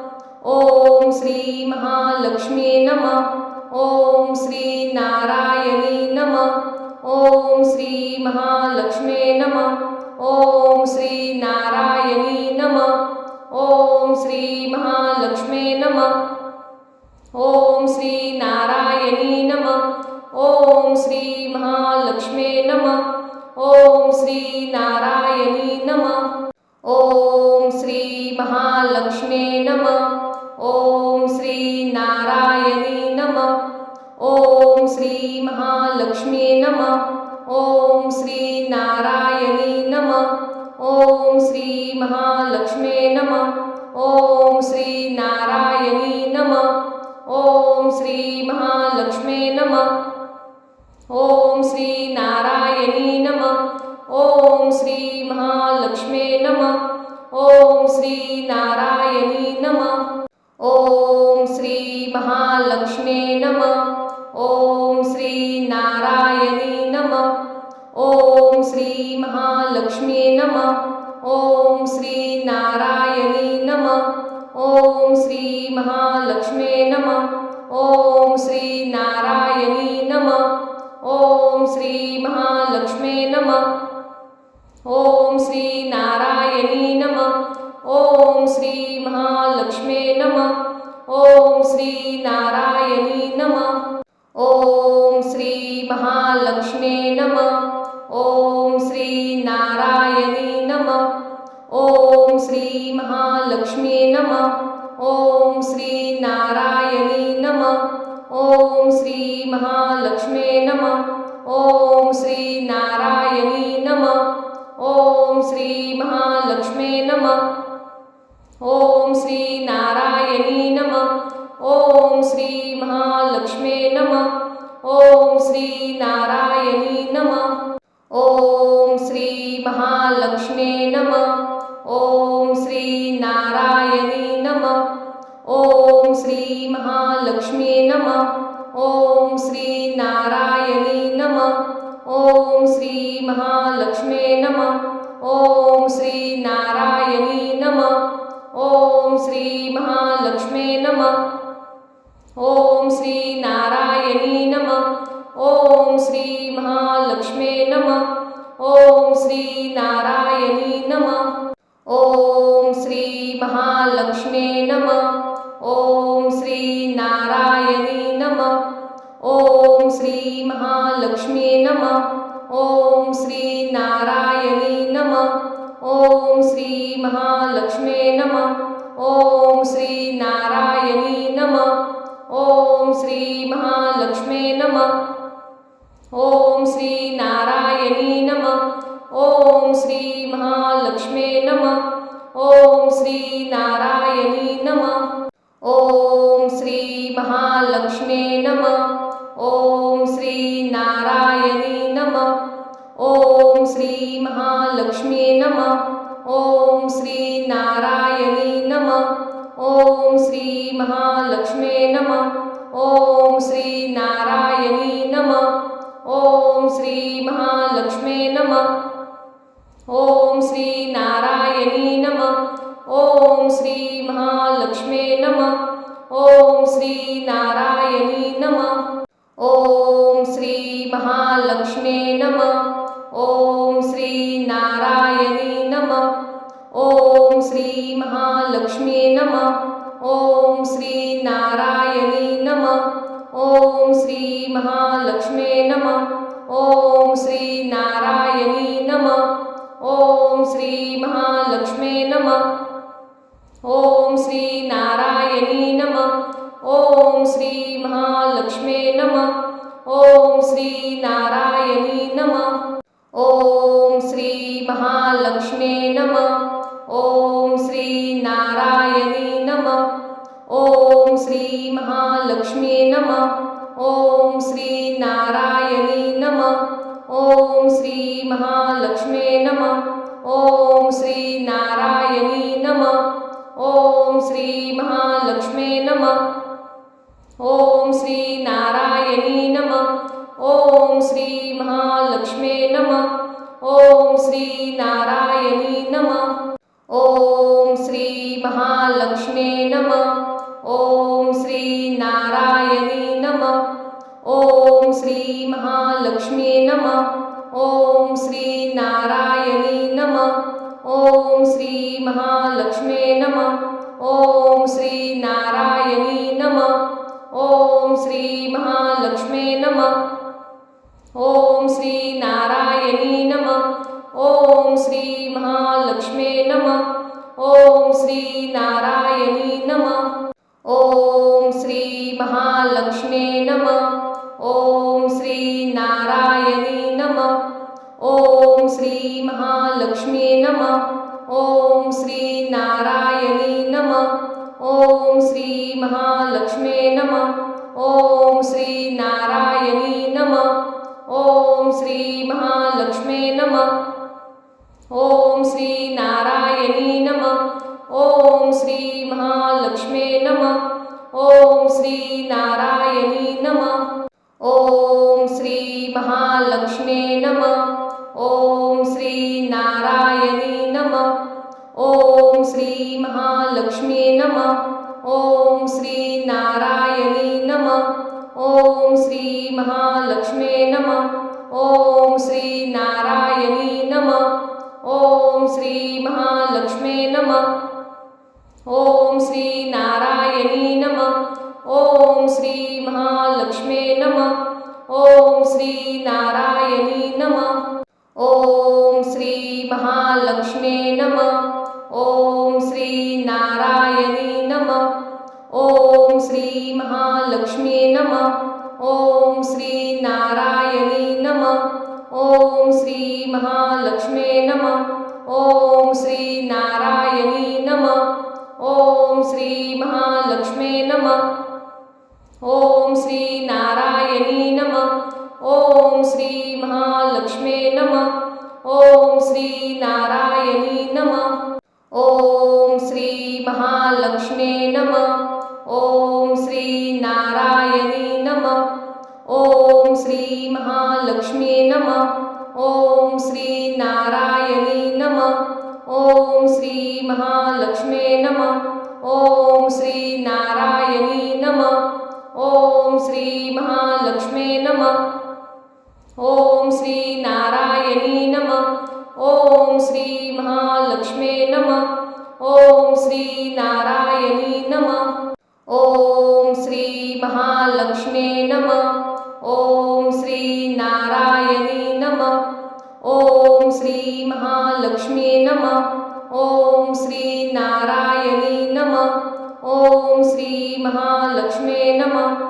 ओम श्री महालक्ष्मी नमः। ओम श्री नारायणी नमः। ओम श्री महालक्ष्मी नमः। ओम श्री नारायणी नमः। ओम श्री महालक्ष्मी नमः। ओम श्री नारायणी नमः। ओम श्री महालक्ष्मी नमः। ओम श्री नारायणी नमः। ओम श्री महालक्ष्मी नमः। ओम श्री नारायणी नमः। ओम श्री महालक्ष्मी नमः। ओम श्री नारायणी नमः। ओम श्री महालक्ष्मी नमः। ओम श्री नारायणी नमः। ओम श्री महालक्ष्मी नमः। ओम श्री नारायणी नमः। ओम श्री महालक्ष्मी नमः। ओम श्री नारायणी नमः। ओम श्री महालक्ष्मी नमः। ओम श्री नारायणी नमः। ओम श्री महालक्ष्मी नमः। ओम श्री नारायणी नमः। ओम श्री महालक्ष्मी नमः। ओम श्री नारायणी नमः। ओम श्री महालक्ष्मी नमः। ओम श्री नारायणी नमः। ओम श्री महालक्ष्मी नमः। ओम श्री नारायणी नमः। ओम श्री महालक्ष्मी नमः। ओम श्री नारायणी नमः। ओम श्री महालक्ष्मी नमः। ओम श्री नारायणी नमः। ओम श्री महालक्ष्मी नमः। ओम श्री नारायणी नमः। ओम श्री महालक्ष्मी नमः। ओम श्री नारायणी नमः। ओम श्री महालक्ष्मी नमः। ओम श्री नारायणी नमः। ओम श्री महालक्ष्मी नमः। ओम श्री नारायणी नमः। ओम श्री महालक्ष्मी नमः। ओम श्री नारायणी नमः। ओम श्री महालक्ष्मी नमः। ओम श्री नारायणी नमः। ओम श्री महालक्ष्मी नमः। ओम श्री नारायणी नमः। ओम श्री महालक्ष्मी नमः। ओम श्री नारायणी नमः। ओम श्री महालक्ष्मी नमः। ओम श्री नारायणी नमः। ओम श्री महालक्ष्मी नमः। ओम श्री नारायणी नमः। ओम श्री महालक्ष्मी नमः। ओम श्री नारायणी नमः। ओम श्री महालक्ष्मी नमः। ओम श्री नारायणी नमः। ओम श्री महालक्ष्मी नमः। ओम श्री नारायणी नमः। ओम श्री महालक्ष्मी नमः। ओम श्री नारायणी नमः। ओम श्री महालक्ष्मी नमः। ओम श्री नारायणी नमः। ओम श्री महालक्ष्मी नमः। ओम श्री नारायणी नमः। ओम श्री महालक्ष्मी नमः। ओम श्री नारायणी नमः। ओम श्री महालक्ष्मी नमः। ओम श्री नारायणी नमः। ओम श्री महालक्ष्मी नमः। ओम श्री नारायणी नमः। ओम श्री महालक्ष्मी नमः। ओम श्री नारायणी नमः। ओम श्री महालक्ष्मी नमः। ओम श्री नारायणी नमः। ओम श्री महालक्ष्मी नमः। ओम श्री नारायणी नमः। ओम श्री महालक्ष्मी नमः। ओम श्री नारायणी नमः। ओम श्री महालक्ष्मी नमः। ओम श्री नारायणी नमः। ओम श्री महालक्ष्मी नमः। ओम श्री नारायणी नमः। ओम श्री महालक्ष्मी नमः। ओम श्री नारायणी नमः। ओम श्री महालक्ष्मी नमः। ओम श्री नारायणी नमः। ओम श्री महालक्ष्मी नमः। ओम श्री नारायणी नमः। ओम श्री महालक्ष्मी नमः। ओम श्री नारायणी नमः। ओम श्री महालक्ष्मी नमः। ओम श्री नारायणी नमः। ओम श्री महालक्ष्मी नमः। ओम श्री नारायणी नमः। ओम श्री महालक्ष्मी नमः। ओम श्री नारायणी नमः। ओम श्री महालक्ष्मी नमः। ओम श्री नारायणी नमः। ओम श्री महालक्ष्मी नमः। ओम श्री नारायणी नमः। ओम श्री महालक्ष्मी नमः। ओम श्री नारायणी नमः। ओम श्री महालक्ष्मी नमः। ओम श्री नारायणी नमः। ओम श्री महालक्ष्मी नमः। ओम श्री नारायणी नमः। ओम श्री महालक्ष्मी नमः। ओम श्री नारायणी नमः। ओम श्री महालक्ष्मी नमः। ओम श्री नारायणी नमः। ओम श्री महालक्ष्मी नमः। ओम श्री नारायणी नमः। ओम श्री महालक्ष्मी नमः। ओम श्री नारायणी नमः। ओम श्री महालक्ष्मी नमः। ओम श्री नारायणी नमः। ओम श्री महालक्ष्मी नमः। ओम श्री नारायणी नमः। ओम श्री महालक्ष्मी नमः। ओम श्री नारायणी नमः। ओम श्री महालक्ष्मी नमः। ओम श्री नारायणी नमः। ओम श्री महालक्ष्मी नमः। ओम श्री नारायणी नमः। ओम श्री महालक्ष्मी नमः। ओम श्री नारायणी नमः। ओम श्री महालक्ष्मी नमः। ओम श्री नारायणी नमः। ओम श्री महालक्ष्मी नमः। ओम श्री नारायणी नमः। ओम श्री महालक्ष्मी नमः। ओम श्री नारायणी नमः। ओम श्री महालक्ष्मी नमः। ओम श्री नारायणी नमः। ओम श्री महालक्ष्मी नमः। ओम श्री नारायणी नमः। ओम श्री महालक्ष्मी नमः। ओम श्री नारायणी नमः। ओम श्री महालक्ष्मी नमः। ओम श्री नारायणी नमः। ओम श्री महालक्ष्मी नमः। ओम श्री नारायणी नमः। ओम श्री महालक्ष्मी नमः।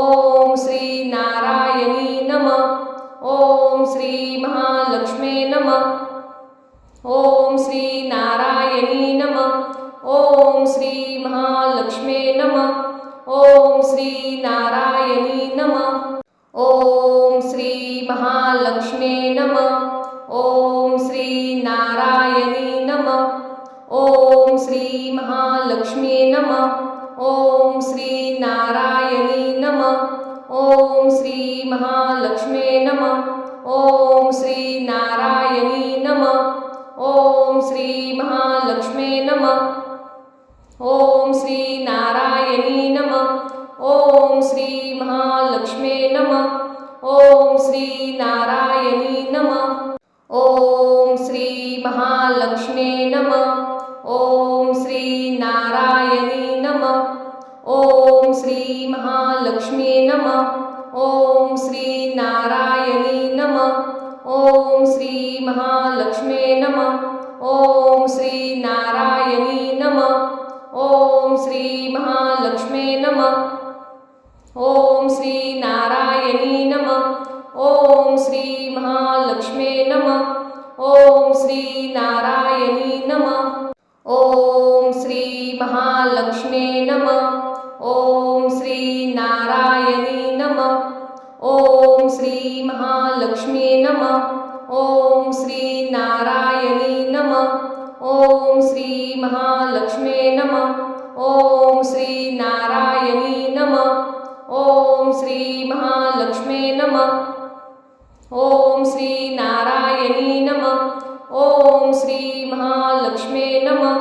ओम श्री नारायणी नमः। ओम श्री महालक्ष्मी नमः। ओम श्री नारायणी नमः। ओम श्री महालक्ष्मी नमः। ओम श्री नारायणी नमः। ओम श्री महालक्ष्मी नमः। ओम श्री नारायणी नमः। ओम श्री महालक्ष्मी नमः। ओम श्री नारायणी नमः। ओम श्री महालक्ष्मी नमः। ओम श्री नारायणी नमः। ओम श्री महालक्ष्मी नमः। ओम श्री नारायणी नमः। ओम श्री महालक्ष्मी नमः। ओम श्री नारायणी नमः। ओम श्री महालक्ष्मी नमः। ओम श्री नारायणी नमः। ओम श्री महालक्ष्मी नमः। ओम श्री नारायणी नमः। ओम श्री महालक्ष्मी नमः। ओम श्री नारायणी नमः। ओम श्री महालक्ष्मी नमः। ओम श्री नारायणी नमः। ओम श्री महालक्ष्मी नमः। ओम श्री नारायणी नमः। ओम श्री महालक्ष्मी नमः। ओम श्री नारायणी नमः। ओम श्री महालक्ष्मी नमः। ओम श्री नारायणी नमः। ओम श्री महालक्ष्मी नमः। ओम श्री नारायणी नमः। ओम श्री महालक्ष्मी नमः। ओम श्री नारायणी नमः। ओम श्री महालक्ष्मी नमः।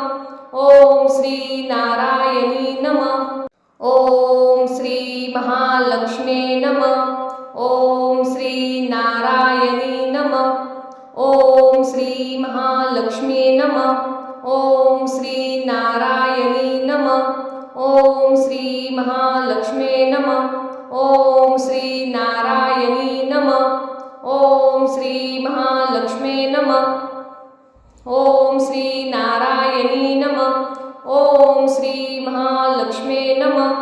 ओम श्री नारायणी नमः। ओम श्री महालक्ष्मी नमः। ओम श्री नारायणी नमः। ओम श्री महालक्ष्मी नमः। ओम श्री नारायणी नमः। ओम श्री महालक्ष्मी नमः। ओम श्री नारायणी नमः। ओम श्री महालक्ष्मी नमः। ओम श्री नारायणी नमः। ओम श्री महालक्ष्मी नमः।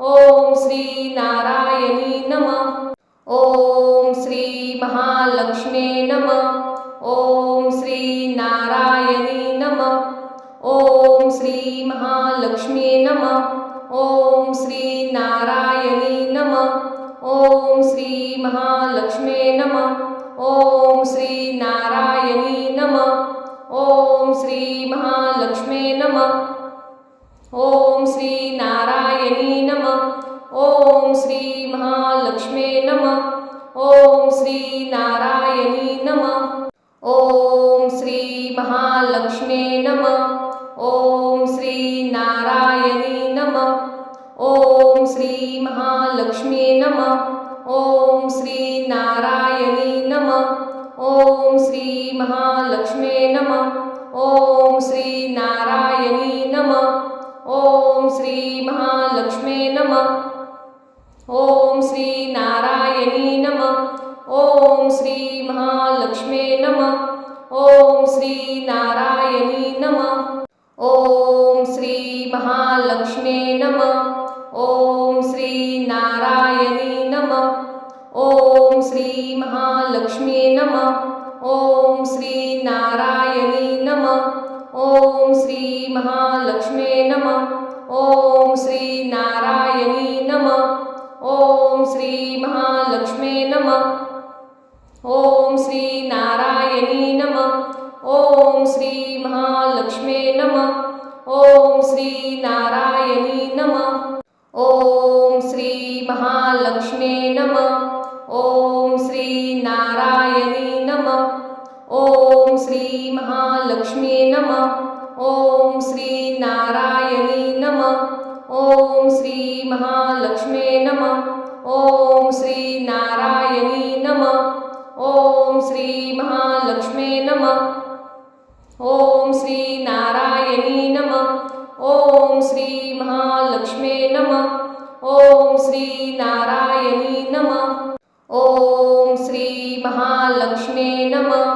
ओम श्री नारायणी नमः। ओम श्री महालक्ष्मी नमः। ओम श्री नारायणी नमः। ओम श्री महालक्ष्मी नमः। ओम श्री नारायणी नमः। ओम श्री महालक्ष्मी नमः। ओम श्री नारायणी नमः। ओम श्री महालक्ष्मी नमः। ओम श्री नारायणी नमः। ओम श्री महालक्ष्मी नमः। ओम श्री नारायणी नमः। ओम श्री महालक्ष्मी नमः। ओम श्री नारायणी नमः। ओम श्री महालक्ष्मी नमः। ओम श्री नारायणी नमः। ओम श्री महालक्ष्मी नमः। ओम श्री नारायणी नमः। ओम श्री महालक्ष्मी नमः। ओम श्री नारायणी नमः। ओम श्री महालक्ष्मी नमः। ओम श्री नारायणी नमः। ओम श्री महालक्ष्मी नमः। ओम श्री नारायणी नमः। ओम श्री महालक्ष्मी नमः। ओम श्री नारायणी नमः। ओम श्री महालक्ष्मी नमः। ओम श्री नारायणी नमः। ओम श्री महालक्ष्मी नमः। ओम श्री नारायणी नमः। ओम श्री महालक्ष्मी नमः। ओम श्री नारायणी नमः। ओम श्री महालक्ष्मी नमः। ओम श्री नारायणी नमः। ओम श्री महालक्ष्मी नमः। ओम श्री नारायणी नमः। ओम श्री महालक्ष्मी नमः। ओम श्री नारायणी नमः। ओम श्री महालक्ष्मी नमः। ओम श्री नारायणी नमः। ओम श्री महालक्ष्मी नमः। ओम श्री नारायणी नमः। ओम श्री महालक्ष्मी नमः।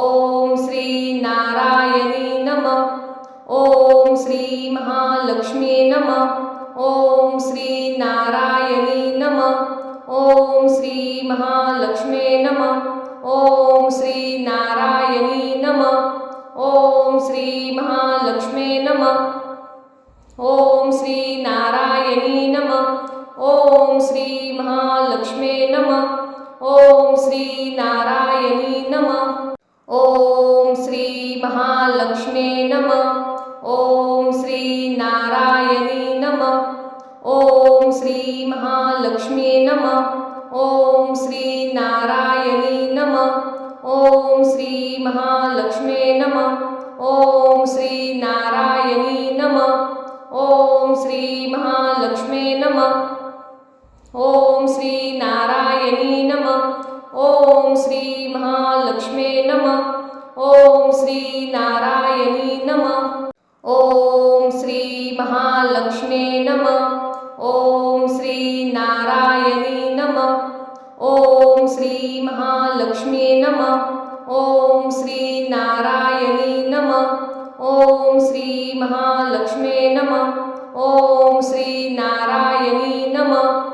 ओम श्री नारायणी नमः। ओम श्री महालक्ष्मी नमः। ओम श्री नारायणी नमः। ओम श्री महालक्ष्मी नमः। ओम श्री नारायणी नमः। ओम श्री महालक्ष्मी नमः। ओम श्री नारायणी नमः। ओम श्री महालक्ष्मी नमः। ओम श्री नारायणी नमः। ओम श्री महालक्ष्मी नमः। ओम श्री नारायणी नमः। ओम श्री महालक्ष्मी नमः। ओम श्री नारायणी नमः। ओम श्री महालक्ष्मी नमः। ओम श्री नारायणी नमः। ओम श्री महालक्ष्मी नमः। ओम श्री नारायणी नमः। ओम श्री महालक्ष्मी नमः। ओम श्री नारायणी नमः। ओम श्री महालक्ष्मी नमः। ओम श्री नारायणी नमः। ओम श्री महालक्ष्मी नमः। ओम श्री नारायणी नमः। ओम श्री महालक्ष्मी नमः। ओम श्री नारायणी नमः।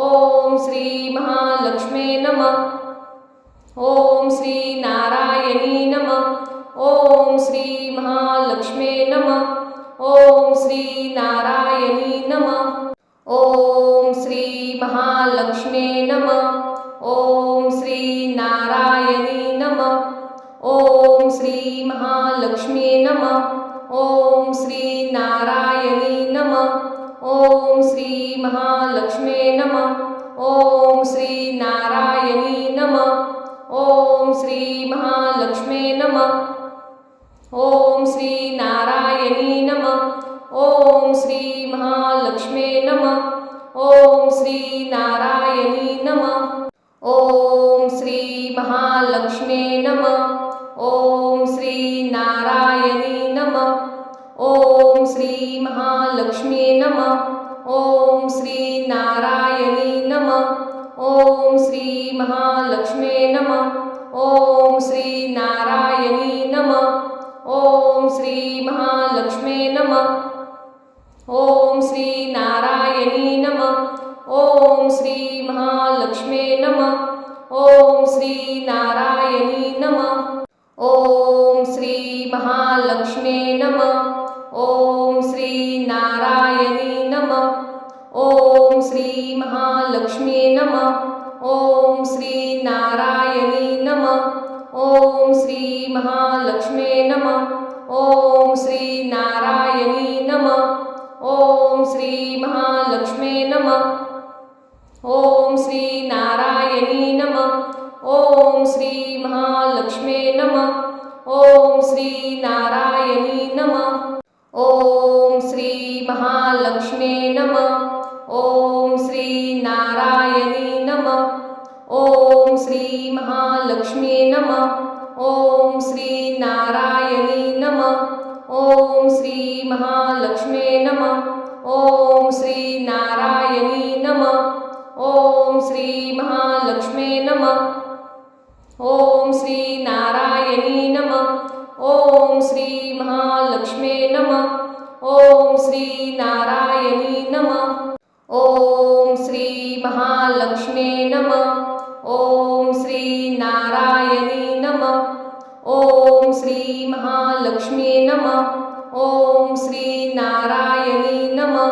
ओम श्री महालक्ष्मी नमः। ओम श्री नारायणी नमः। ओम श्री महालक्ष्मी नमः। ओम श्री नारायणी नमः। ओम श्री महालक्ष्मी नमः। ओम श्री नारायणी नमः। ओम श्री महालक्ष्मी नमः। ओम श्री नारायणी नमः। ओम श्री महालक्ष्मी नमः। ओम श्री नारायणी नमः। ओम श्री महालक्ष्मी नमः। ओम श्री नारायणी नमः। ओम श्री महालक्ष्मे नमः। ओम श्री नारायणी नमः। ओम श्री महालक्ष्मे नमः। ओम श्री नारायणी नमः। ओम श्री महालक्ष्मे नमः। ओम श्री नारायणी नमः। ओम श्री महालक्ष्मे नमः। ओम श्री नारायणी नमः। ओम श्री महालक्ष्मे नमः। ओम श्री नारायणी नमः। ओम श्री महालक्ष्मे नमः। ओम श्री नारायणी नमः। ओम श्री महालक्ष्मे नमः। ओम श्री नारायणी नमः। ओम श्री महालक्ष्मे नमः। ओम श्री नारायणी नमः। ओम श्री महालक्ष्मे नमः। ओम श्री नारायणी नमः। ओम श्री महालक्ष्मे नमः। ओम श्री नारायणी नमः। ओम श्री महालक्ष्मे नमः। ओम श्री नारायणी नमः। ओम श्री महालक्ष्मे नमः। ओम श्री नारायणी नमः। ओम श्री महालक्ष्मे नमः। ओम श्री नारायणी नमः। ओम श्री महालक्ष्मे नमः। ओम श्री नारायणी नमः। ओम श्री महालक्ष्मे नमः। ओम श्री नारायणी नमः। ओम श्री महालक्ष्मे नमः। ओम श्री नारायणी नमः। ओम श्री महालक्ष्मे नमः। ओम श्री नारायणी नमः। ओम श्री महालक्ष्मे नमः। ओम श्री नारायणी नमः।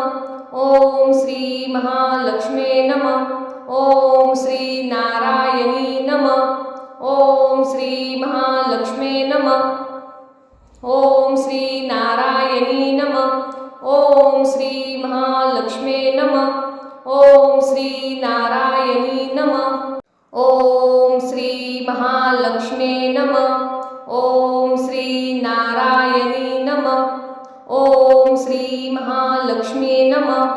ओम श्री महालक्ष्मे नमः। ओम श्री नारायणी नमः। ओम श्री महालक्ष्मे नमः। ओम श्री नारायणी नमः। ओम श्री महालक्ष्मे नमः। ओम श्री नारायणी नमः। ओम श्री महालक्ष्मे नमः। ओम श्री नारायणी नमः। ओम श्री महालक्ष्मे नमः।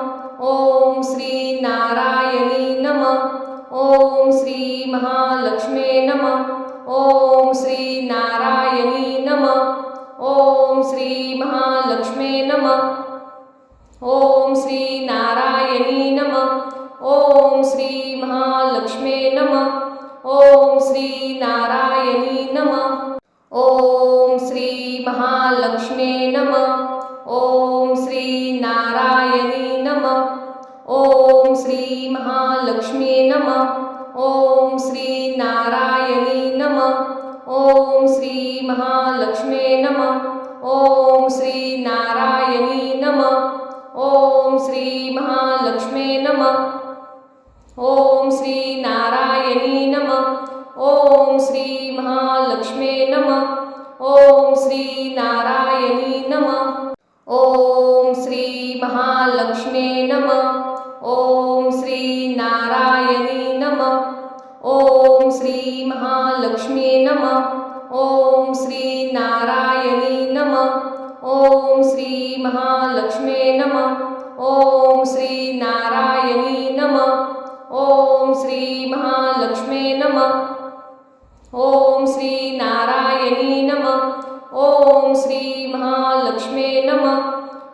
ओम श्री नारायणी नमः। ओम श्री महालक्ष्मे नमः। ओम श्री नारायणी नमः। ओम श्री महालक्ष्मे नमः। ओम श्री नारायणी नमः। ओम श्री महालक्ष्मे नमः। ओम श्री नारायणी नमः। ओम श्री महालक्ष्मे नमः। ओम श्री नारायणी नमः। ओम श्री महालक्ष्मे नमः। ओम श्री नारायणी नमः। ओम श्री महालक्ष्मे नमः। ओम श्री नारायणी नमः। ओम श्री महालक्ष्मे नमः। ओम श्री नारायणी नमः। ओम श्री महालक्ष्मे नमः। ओम श्री नारायणी नमः। ओम श्री महालक्ष्मे नमः। ओम श्री नारायणी नमः। ओम श्री महालक्ष्मे नमः। ओम श्री नारायणी नमः। ओम श्री महालक्ष्मे नमः। ओम श्री नारायणी नमः। ओम श्री महालक्ष्मे नमः। ओम श्री नारायणी नमः। ओम श्री महालक्ष्मे नमः।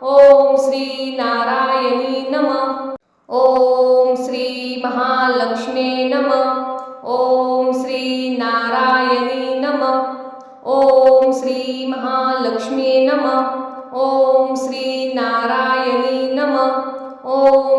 ओम श्री नारायणी नमः। ओम श्री महालक्ष्मे नमः। ओम श्री नारायणी नमः। ओम श्री महालक्ष्मे नमः। ओम श्री नारायणी नमः। ओम